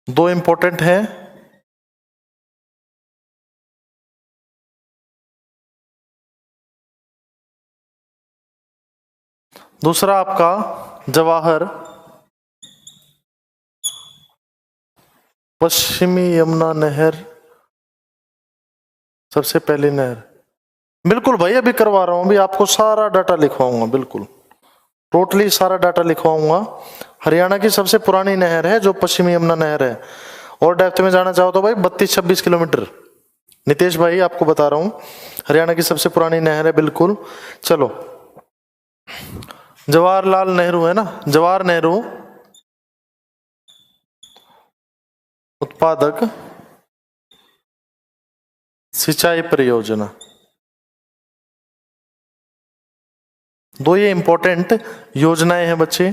दो इंपॉर्टेंट हैं, दूसरा आपका जवाहर पश्चिमी यमुना नहर, सबसे पहली नहर। बिल्कुल भाई अभी करवा रहा हूं, अभी आपको सारा डाटा लिखवाऊंगा, बिल्कुल टोटली सारा डाटा लिखवाऊंगा। हरियाणा की सबसे पुरानी नहर है जो पश्चिमी यमुना नहर है। और डेप्थ में जाना चाहो तो भाई 32-26 किलोमीटर। नितेश भाई आपको बता रहा हूं, हरियाणा की सबसे पुरानी नहर है, बिल्कुल। चलो, जवाहरलाल नेहरू है ना, जवाहर नेहरू उत्पादक सिंचाई परियोजना। दो ये इंपॉर्टेंट योजनाएं हैं बच्चे।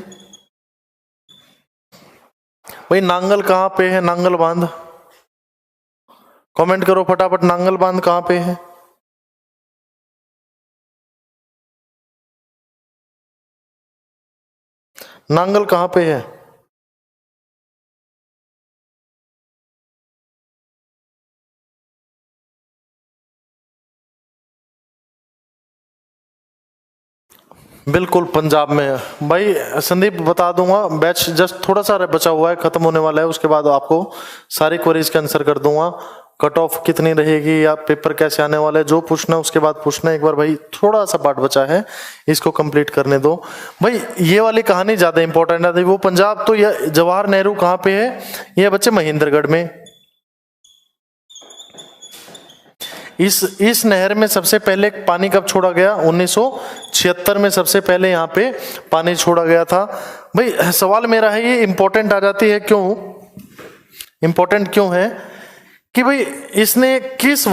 भाई नांगल कहां पे है? नांगल बांध कमेंट करो फटाफट, नांगल बांध कहां पे है? नांगल कहां पे है? बिल्कुल पंजाब में है भाई। संदीप बता दूंगा, बैच जस्ट थोड़ा सा बचा हुआ है, खत्म होने वाला है, उसके बाद आपको सारी क्वेरीज के आंसर कर दूंगा। कट ऑफ कितनी रहेगी या पेपर कैसे आने वाला है, जो पूछना है उसके बाद पूछना। एक बार भाई थोड़ा सा पार्ट बचा है, इसको कंप्लीट करने दो भाई। ये वाली कहानी ज्यादा इंपॉर्टेंट है। वो पंजाब तो ये जवाहर नेहरू कहाँ पे है? ये बच्चे महेंद्रगढ़ में। इस नहर में सबसे पहले पानी कब छोड़ा गया? 1976 में सबसे पहले यहाँ पे पानी छोड़ा गया था। भाई सवाल मेरा है, ये इंपॉर्टेंट आ जाती है, क्यों इंपॉर्टेंट क्यों है कि भाई इसने किस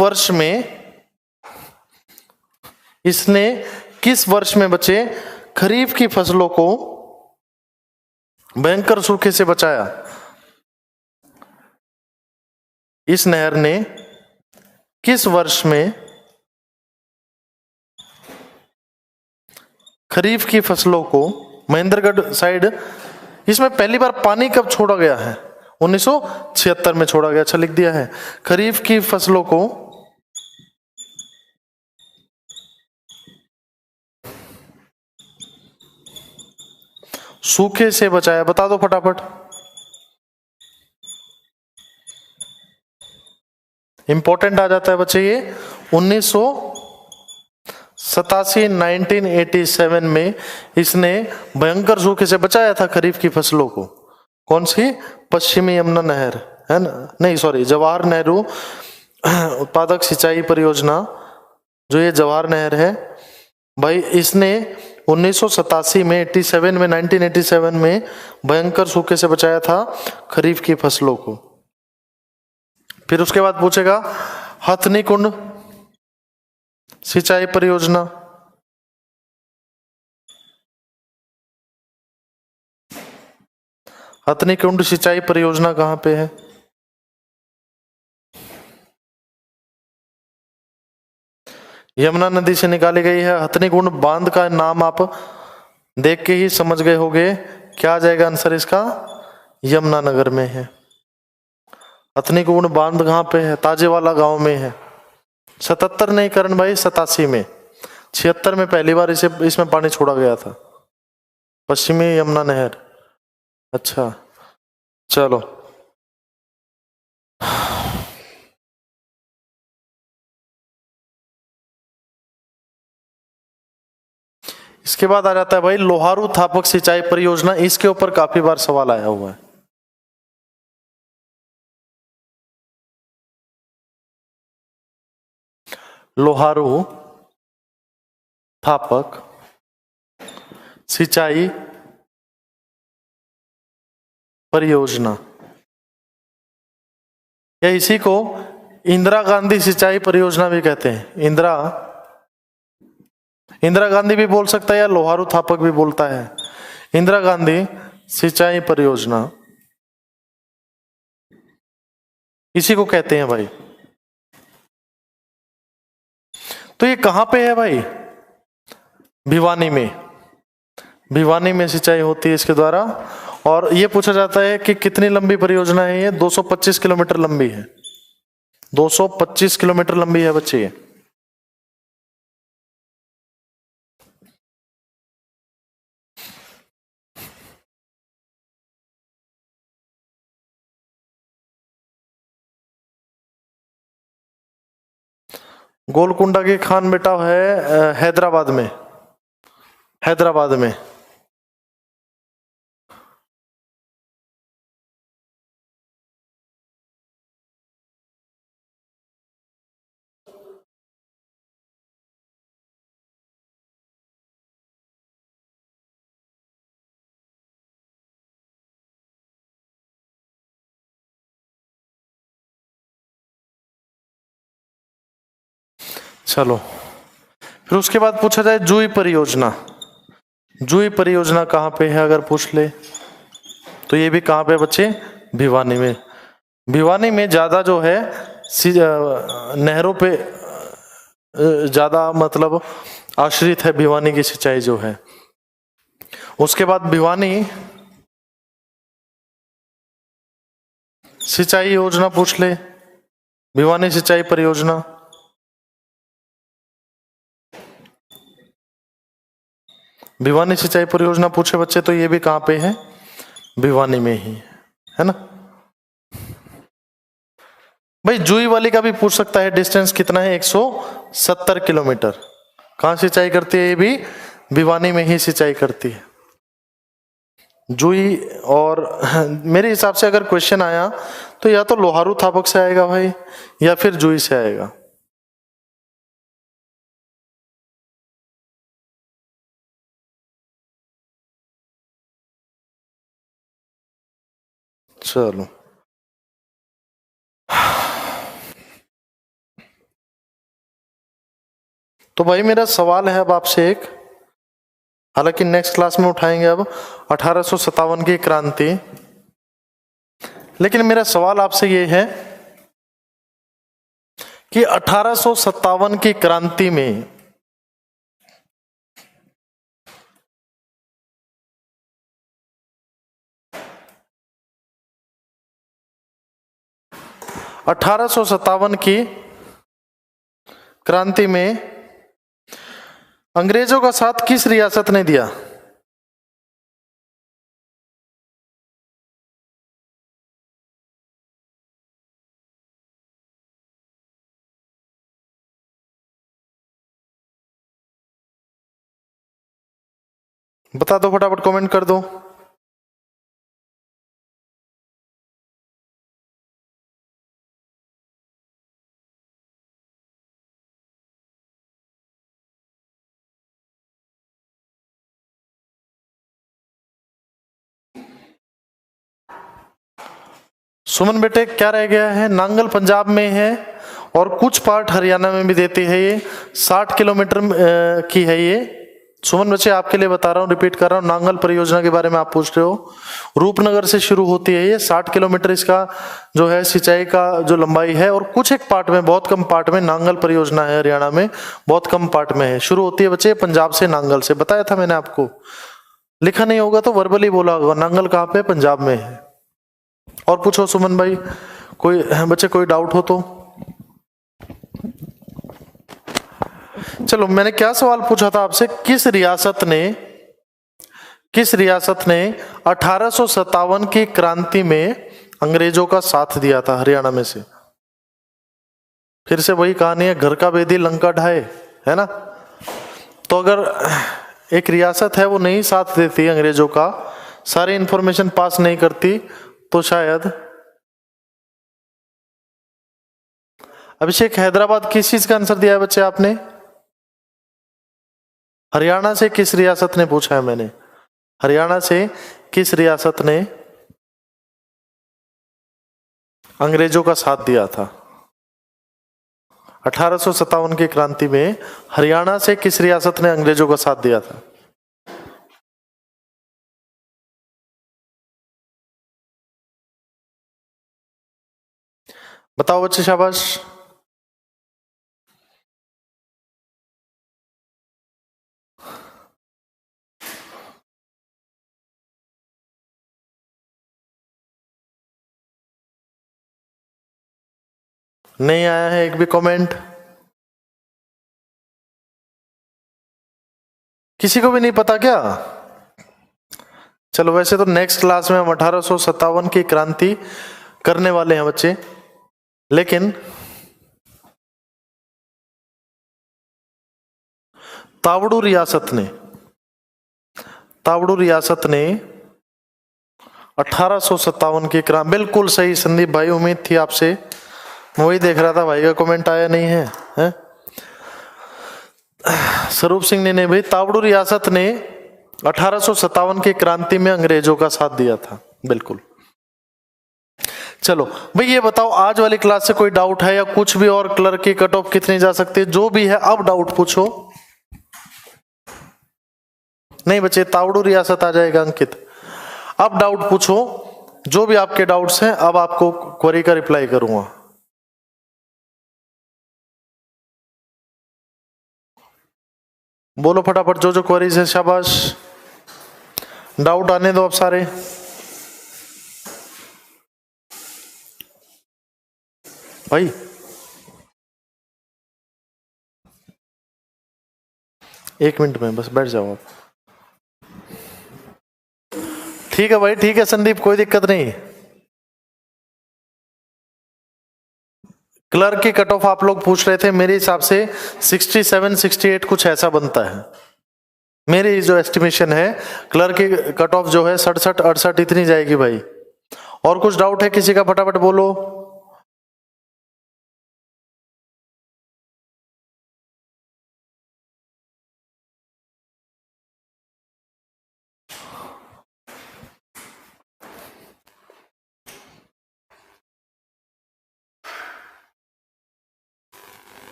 वर्ष में बचे खरीफ की फसलों को भयंकर सूखे से बचाया? इस नहर ने किस वर्ष में खरीफ की फसलों को, महेंद्रगढ़ साइड, इसमें पहली बार पानी कब छोड़ा गया है? 1976 में छोड़ा गया। अच्छा लिख दिया है, खरीफ की फसलों को सूखे से बचाया। बता दो फटाफट। इंपॉर्टेंट आ जाता है बच्चे ये। 1987 में इसने भयंकर सूखे से बचाया था खरीफ की फसलों को। कौन सी? पश्चिमी यमुना नहर, है ना? नहीं सॉरी, जवाहर नेहरू उत्पादक सिंचाई परियोजना, जो ये जवाहर नहर है भाई, इसने 1987 में भयंकर सूखे से बचाया था खरीफ की फसलों को। फिर उसके बाद पूछेगा हथनी कुंड सिंचाई परियोजना। हथनी कुंड सिंचाई परियोजना कहां पे है? यमुना नदी से निकाली गई है। हथनी कुंड बांध का नाम आप देख के ही समझ गए होंगे, क्या आ जाएगा आंसर इसका? यमुनानगर में है। हथनी कुंड बांध कहां पे है? ताजेवाला गांव में है। 77 नहीं करण भाई, 87 में। 76 में पहली बार इसमें पानी छोड़ा गया था, पश्चिमी यमुना नहर। अच्छा चलो, इसके बाद आ जाता है भाई लोहारू थापक सिंचाई परियोजना। इसके ऊपर काफी बार सवाल आया हुआ है। लोहारू थापक सिंचाई परियोजना, या इसी को इंदिरा गांधी सिंचाई परियोजना भी कहते हैं। इंदिरा गांधी भी बोल सकता है या लोहारू थापक भी बोलता है। इंदिरा गांधी सिंचाई परियोजना इसी को कहते हैं भाई। तो ये कहां पे है भाई? भिवानी में। भिवानी में सिंचाई होती है इसके द्वारा। और ये पूछा जाता है कि कितनी लंबी परियोजना है ये? 225 किलोमीटर लंबी है। 225 किलोमीटर लंबी है बच्चे ये। गोलकुंडा की खान बेटा है हैदराबाद में। हैदराबाद में। चलो, फिर उसके बाद पूछा जाए जूही परियोजना। जूही परियोजना कहां पे है अगर पूछ ले तो ये भी कहां पे बच्चे? भिवानी में। भिवानी में ज्यादा जो है नहरों पे ज्यादा मतलब आश्रित है भिवानी की सिंचाई जो है। उसके बाद भिवानी सिंचाई योजना पूछ ले, भिवानी सिंचाई परियोजना। भिवानी सिंचाई परियोजना पूछे बच्चे तो ये भी कहां पे है? भिवानी में ही है ना भाई। जूही वाली का भी पूछ सकता है, डिस्टेंस कितना है? 170 किलोमीटर। कहां सिंचाई करती है? ये भी भिवानी में ही सिंचाई करती है जूही। और मेरे हिसाब से अगर क्वेश्चन आया तो या तो लोहारू थापक से आएगा भाई या फिर जूही से आएगा। चलो, तो भाई मेरा सवाल है अब आपसे एक, हालांकि नेक्स्ट क्लास में उठाएंगे अब 1857 की क्रांति, लेकिन मेरा सवाल आपसे ये है कि 1857 की क्रांति में की क्रांति में अंग्रेजों का साथ किस रियासत ने दिया? बता दो, फटाफट कमेंट कर दो। सुमन बेटे क्या रह गया है? नांगल पंजाब में है और कुछ पार्ट हरियाणा में भी देती है। ये 60 किलोमीटर की है ये। सुमन बच्चे आपके लिए बता रहा हूँ, रिपीट कर रहा हूँ, नांगल परियोजना के बारे में आप पूछ रहे हो। रूपनगर से शुरू होती है ये, 60 किलोमीटर इसका जो है सिंचाई का जो लंबाई है, और कुछ एक पार्ट में, बहुत कम पार्ट में नांगल परियोजना है हरियाणा में, बहुत कम पार्ट में है। शुरू होती है बच्चे पंजाब से, नांगल से, बताया था मैंने आपको। लिखा नहीं होगा तो वर्बली बोला होगा, नांगल कहाँ पे? पंजाब में है। और पूछो सुमन भाई, कोई बच्चे कोई डाउट हो तो। चलो, मैंने क्या सवाल पूछा था आपसे, किस रियासत ने 1857 की क्रांति में अंग्रेजों का साथ दिया था हरियाणा में से? फिर से वही कहानी है, घर का बेदी लंका ढाए, है ना। तो अगर एक रियासत है वो नहीं साथ देती अंग्रेजों का, सारी इंफॉर्मेशन पास नहीं करती, तो शायद अभिषेक हैदराबाद किस चीज का आंसर दिया है बच्चे आपने? हरियाणा से किस रियासत ने पूछा है मैंने, हरियाणा से किस रियासत ने अंग्रेजों का साथ दिया था 1857 की क्रांति में? हरियाणा से किस रियासत ने अंग्रेजों का साथ दिया था? बताओ बच्चे, शाबाश। नहीं आया है एक भी कमेंट, किसी को भी नहीं पता क्या? चलो, वैसे तो नेक्स्ट क्लास में हम 1857 की क्रांति करने वाले हैं बच्चे, लेकिन तावड़ू रियासत ने 1857 की क्रांति, बिल्कुल सही संदीप भाई, उम्मीद थी आपसे, वही देख रहा था भाई का कमेंट आया नहीं है, हैं? स्वरूप सिंह ने नहीं भाई, तावड़ू रियासत ने 1857 की क्रांति में अंग्रेजों का साथ दिया था, बिल्कुल। चलो भाई, ये बताओ आज वाली क्लास से कोई डाउट है, या कुछ भी और, क्लर्क की कट ऑफ कितनी जा सकती है, जो भी है, अब डाउट पूछो। नहीं बच्चे, तावड़ू रियासत आ जाएगा अंकित। अब डाउट पूछो, जो भी आपके डाउट्स हैं, अब आपको क्वेरी का रिप्लाई करूंगा। बोलो फटाफट जो जो क्वेरीज है, शाबाश। डाउट आने दो अब सारे। भाई एक मिनट में बस बैठ जाओ आप। ठीक है भाई, ठीक है संदीप, कोई दिक्कत नहीं। क्लर्क की कट ऑफ आप लोग पूछ रहे थे, मेरे हिसाब से 67 68 कुछ ऐसा बनता है, मेरी जो एस्टिमेशन है। क्लर्क की कट ऑफ जो है 67 68 इतनी जाएगी भाई। और कुछ डाउट है किसी का? फटाफट बोलो।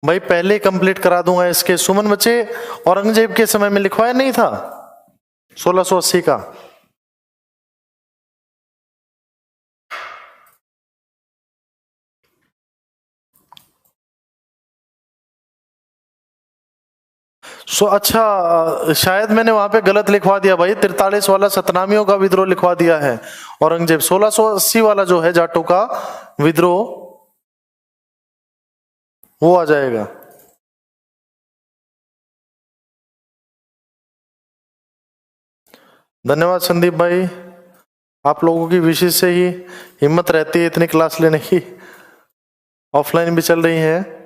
भाई पहले कंप्लीट करा दूंगा इसके। सुमन बच्चे औरंगजेब के समय में लिखवाया नहीं था 1680 का? अच्छा, शायद मैंने वहां पे गलत लिखवा दिया भाई। 43 वाला सतनामियों का विद्रोह लिखवा दिया है औरंगजेब। 1680 वाला जो है जाटों का विद्रोह, वो आ जाएगा। धन्यवाद संदीप भाई, आप लोगों की विशेष से ही हिम्मत रहती है इतनी क्लास लेने की। ऑफलाइन भी चल रही है।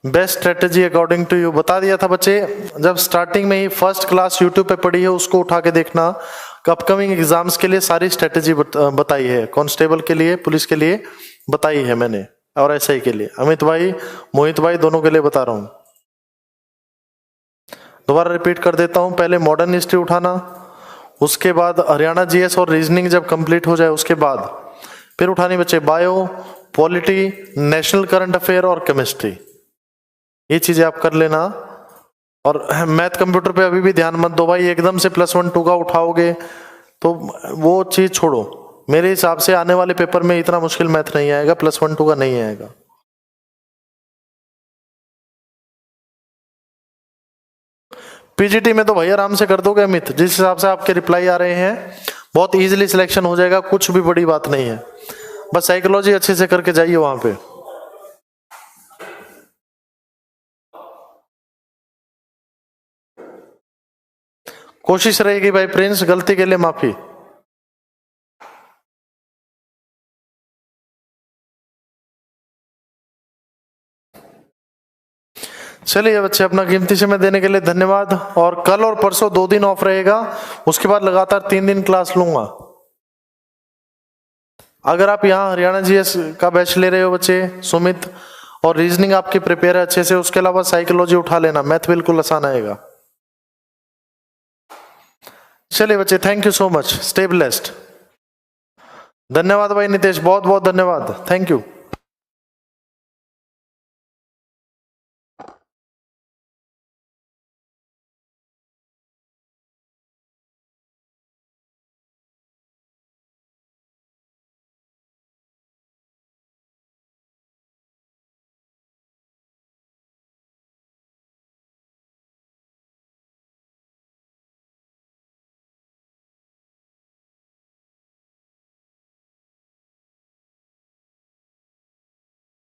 Best strategy according to you बता दिया था बच्चे, जब स्टार्टिंग में ही फर्स्ट क्लास यूट्यूब पे पढ़ी है उसको उठा के देखना। अपकमिंग एग्जाम्स के लिए सारी स्ट्रेटेजी बताई है, कांस्टेबल के लिए, पुलिस के लिए बताई है मैंने, और एसआई के लिए। अमित भाई, मोहित भाई, दोनों के लिए बता रहा हूं। दोबारा रिपीट कर देता हूं, पहले मॉडर्न हिस्ट्री उठाना, उसके बाद हरियाणा जीएस और रीजनिंग जब कंप्लीट हो जाए उसके बाद फिर उठानी बच्चे bio, polity, national current affair और केमिस्ट्री। ये चीजें आप कर लेना। और मैथ कंप्यूटर पे अभी भी ध्यान मत दो भाई, एकदम से +1 2 का उठाओगे तो वो चीज छोड़ो। मेरे हिसाब से आने वाले पेपर में इतना मुश्किल मैथ नहीं आएगा, +1 2 का नहीं आएगा। पीजीटी में तो भाई आराम से कर दोगे अमित, जिस हिसाब से आपके रिप्लाई आ रहे हैं बहुत इजीली सिलेक्शन हो जाएगा, कुछ भी बड़ी बात नहीं है। बस साइकोलॉजी अच्छे से करके जाइए वहां पे। कोशिश रहेगी भाई प्रिंस, गलती के लिए माफी। चलिए बच्चे, अपना कीमती समय देने के लिए धन्यवाद। और कल और परसों 2 दिन ऑफ रहेगा, उसके बाद लगातार 3 दिन क्लास लूंगा। अगर आप यहाँ हरियाणा जीएस का बैच ले रहे हो बच्चे, सुमित, और रीजनिंग आपकी प्रिपेयर है अच्छे से, उसके अलावा साइकोलॉजी उठा लेना, मैथ बिल्कुल आसान आएगा। चलिए बच्चे, thank you so much, stay blessed. धन्यवाद भाई नितेश, बहुत बहुत धन्यवाद, थैंक यू।